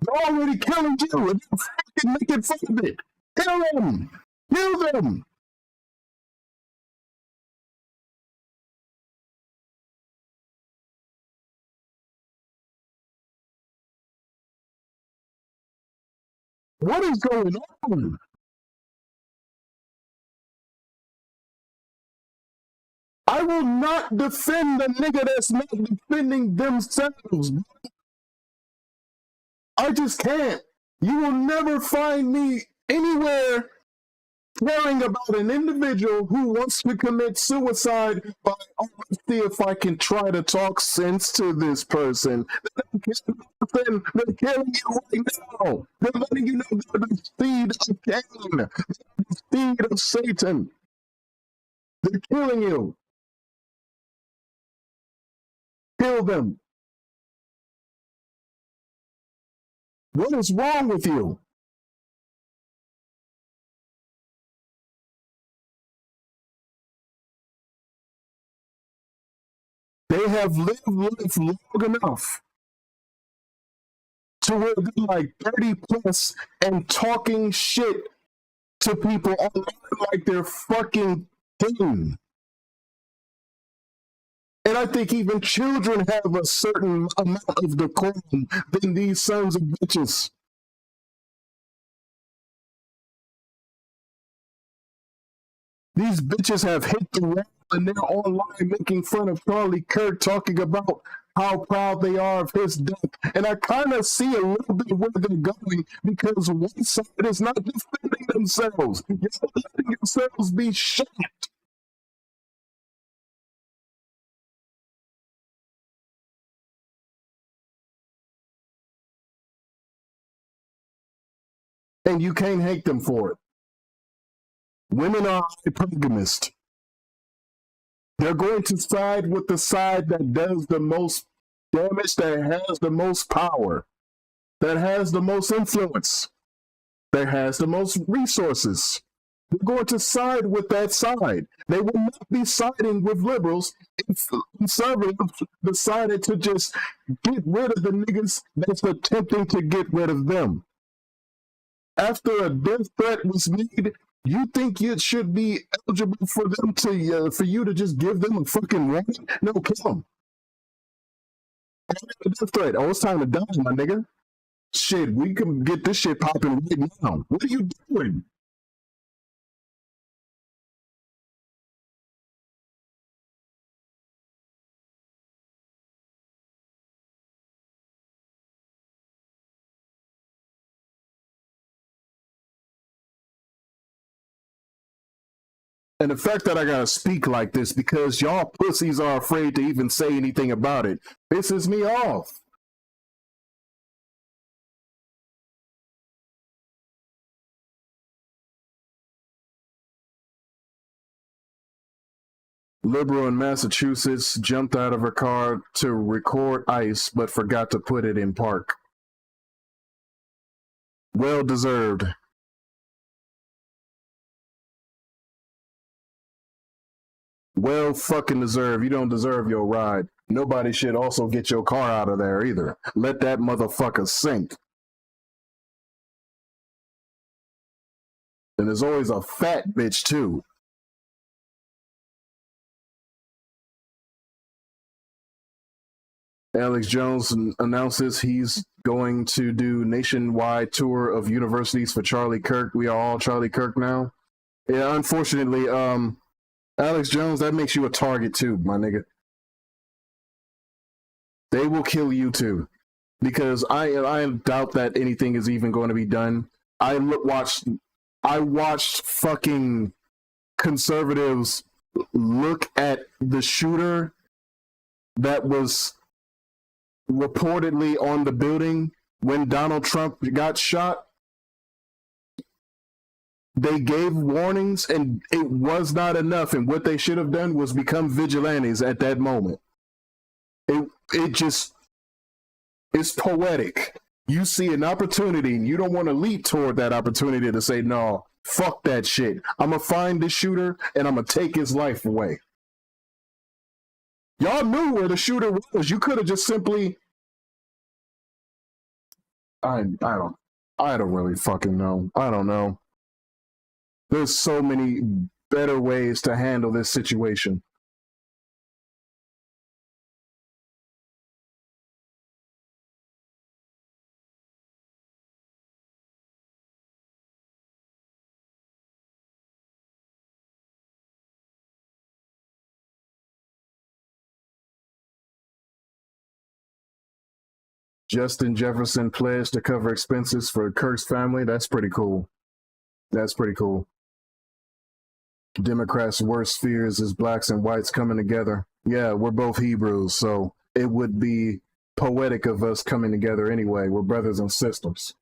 They're already killing you and you're fucking making fun of it. Kill them. Kill them. What is going on? I will not defend the nigga that's not defending themselves. I just can't. You will never find me anywhere caring about an individual who wants to commit suicide by, oh, let's see if I can try to talk sense to this person. They're killing you right now. They're letting you know they're the seed of Cain, the seed of Satan. They're killing you. Kill them. What is wrong with you? They have lived life long enough to where they're like 30 plus and talking shit to people online like they're fucking king. And I think even children have a certain amount of decorum than these sons of bitches. These bitches have hit the wall and they're online making fun of Charlie Kirk, talking about how proud they are of his death. And I kind of see a little bit where they're going, because one side is not defending themselves. You're letting yourselves be shot. And you can't hate them for it. Women are hypergamist. They're going to side with the side that does the most damage, that has the most power, that has the most influence, that has the most resources. They're going to side with that side. They will not be siding with liberals if conservatives decided to just get rid of the niggas that's attempting to get rid of them. After a death threat was made, you think it should be eligible for them to, for you to just give them a fucking warning? No, kill them. A death threat. Oh, it's time to die, my nigga. Shit, we can get this shit popping right now. What are you doing? And the fact that I gotta speak like this because y'all pussies are afraid to even say anything about it pisses me off. Liberal in Massachusetts jumped out of her car to record ICE but forgot to put it in park. Well deserved. Well fucking deserved. You don't deserve your ride. Nobody should also get your car out of there either. Let that motherfucker sink. And there's always a fat bitch too. Alex Jones announces he's going to do nationwide tour of universities for Charlie Kirk. We are all Charlie Kirk now. Yeah, unfortunately, Alex Jones, that makes you a target too, my nigga. They will kill you too, because I doubt that anything is even going to be done. I watched fucking conservatives look at the shooter that was reportedly on the building when Donald Trump got shot. They gave warnings and it was not enough, and what they should have done was become vigilantes at that moment. It just, it's poetic. You see an opportunity and you don't want to leap toward that opportunity to say, no, fuck that shit. I'm going to find the shooter and I'm going to take his life away. Y'all knew where the shooter was. You could have just simply, I don't really fucking know. I don't know. There's so many better ways to handle this situation. Justin Jefferson pledged to cover expenses for Kirk's family. That's pretty cool. That's pretty cool. Democrats' worst fears is blacks and whites coming together. Yeah, we're both Hebrews, so it would be poetic of us coming together anyway. We're brothers and sisters.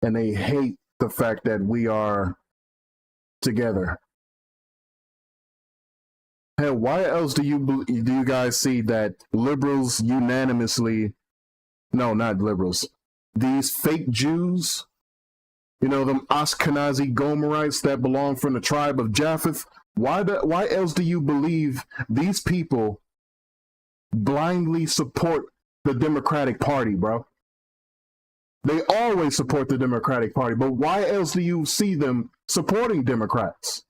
And they hate the fact that we are together. Hell, why else do you guys see that liberals unanimously, no, not liberals, these fake Jews, you know, them Ashkenazi Gomerites that belong from the tribe of Japheth, why else do you believe these people blindly support the Democratic Party, bro? They always support the Democratic Party, but why else do you see them supporting Democrats?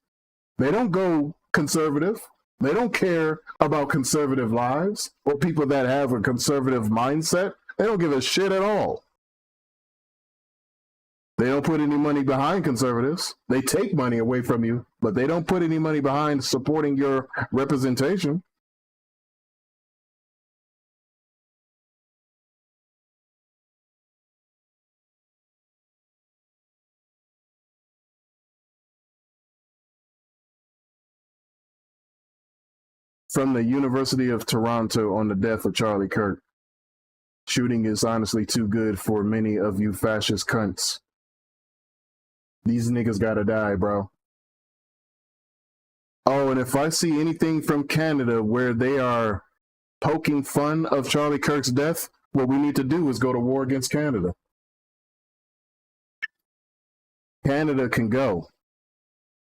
They don't go conservative. They don't care about conservative lives or people that have a conservative mindset. They don't give a shit at all. They don't put any money behind conservatives. They take money away from you, but they don't put any money behind supporting your representation. From the University of Toronto on the death of Charlie Kirk. Shooting is honestly too good for many of you fascist cunts. These niggas gotta die, bro. Oh, and if I see anything from Canada where they are poking fun of Charlie Kirk's death, what we need to do is go to war against Canada. Canada can go.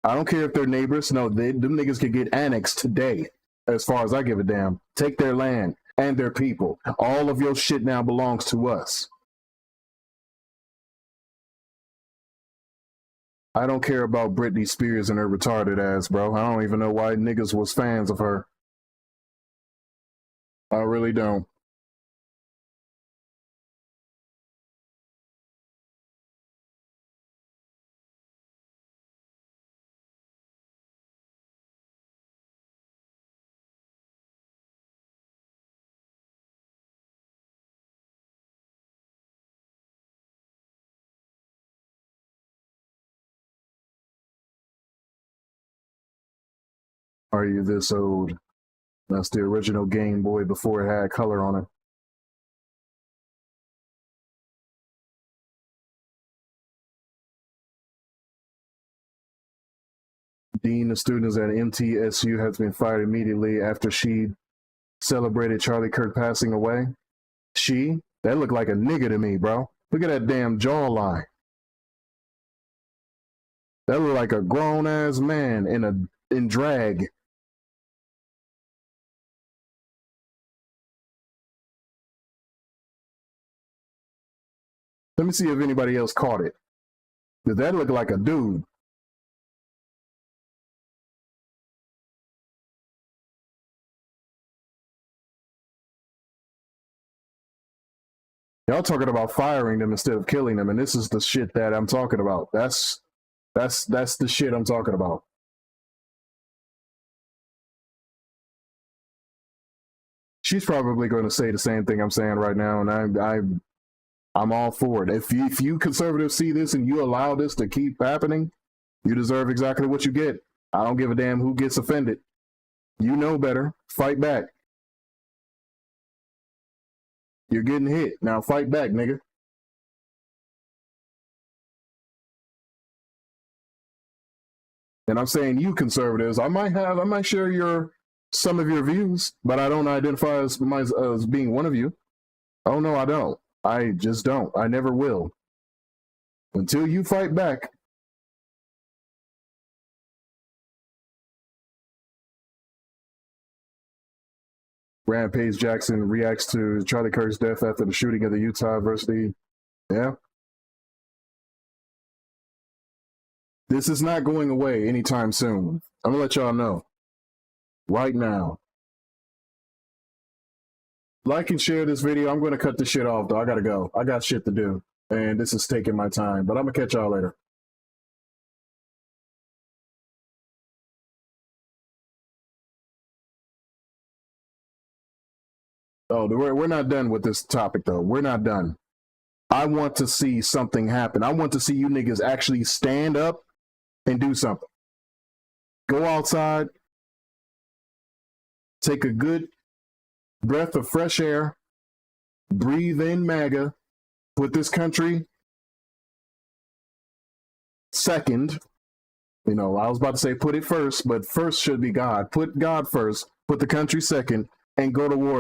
I don't care if they're neighbors. No, them niggas can get annexed today, as far as I give a damn. Take their land and their people. All of your shit now belongs to us. I don't care about Britney Spears and her retarded ass, bro. I don't even know why niggas was fans of her. I really don't. Are you this old? That's the original Game Boy before it had color on it. Dean of students at MTSU has been fired immediately after she celebrated Charlie Kirk passing away. She? That looked like a nigga to me, bro. Look at that damn jawline. That looked like a grown-ass man in drag. Let me see if anybody else caught it. Did that look like a dude? Y'all talking about firing them instead of killing them, and this is the shit that I'm talking about. That's the shit I'm talking about. She's probably going to say the same thing I'm saying right now, and I'm all for it. If you conservatives see this and you allow this to keep happening, you deserve exactly what you get. I don't give a damn who gets offended. You know better. Fight back. You're getting hit. Now fight back, nigga. And I'm saying you conservatives, I might share some of your views, but I don't identify as being one of you. Oh no, I don't. I just don't. I never will. Until you fight back. Rampage Jackson reacts to Charlie Kirk's death after the shooting at the Utah University. Yeah. This is not going away anytime soon. I'm gonna let y'all know. Right now. Like and share this video. I'm gonna cut this shit off though. I gotta go. I got shit to do. And this is taking my time. But I'm gonna catch y'all later. Oh, we're not done with this topic, though. We're not done. I want to see something happen. I want to see you niggas actually stand up and do something. Go outside. Take a good breath of fresh air. Breathe in MAGA. Put this country second. You know, I was about to say put it first, but first should be God. Put God first. Put the country second and go to war.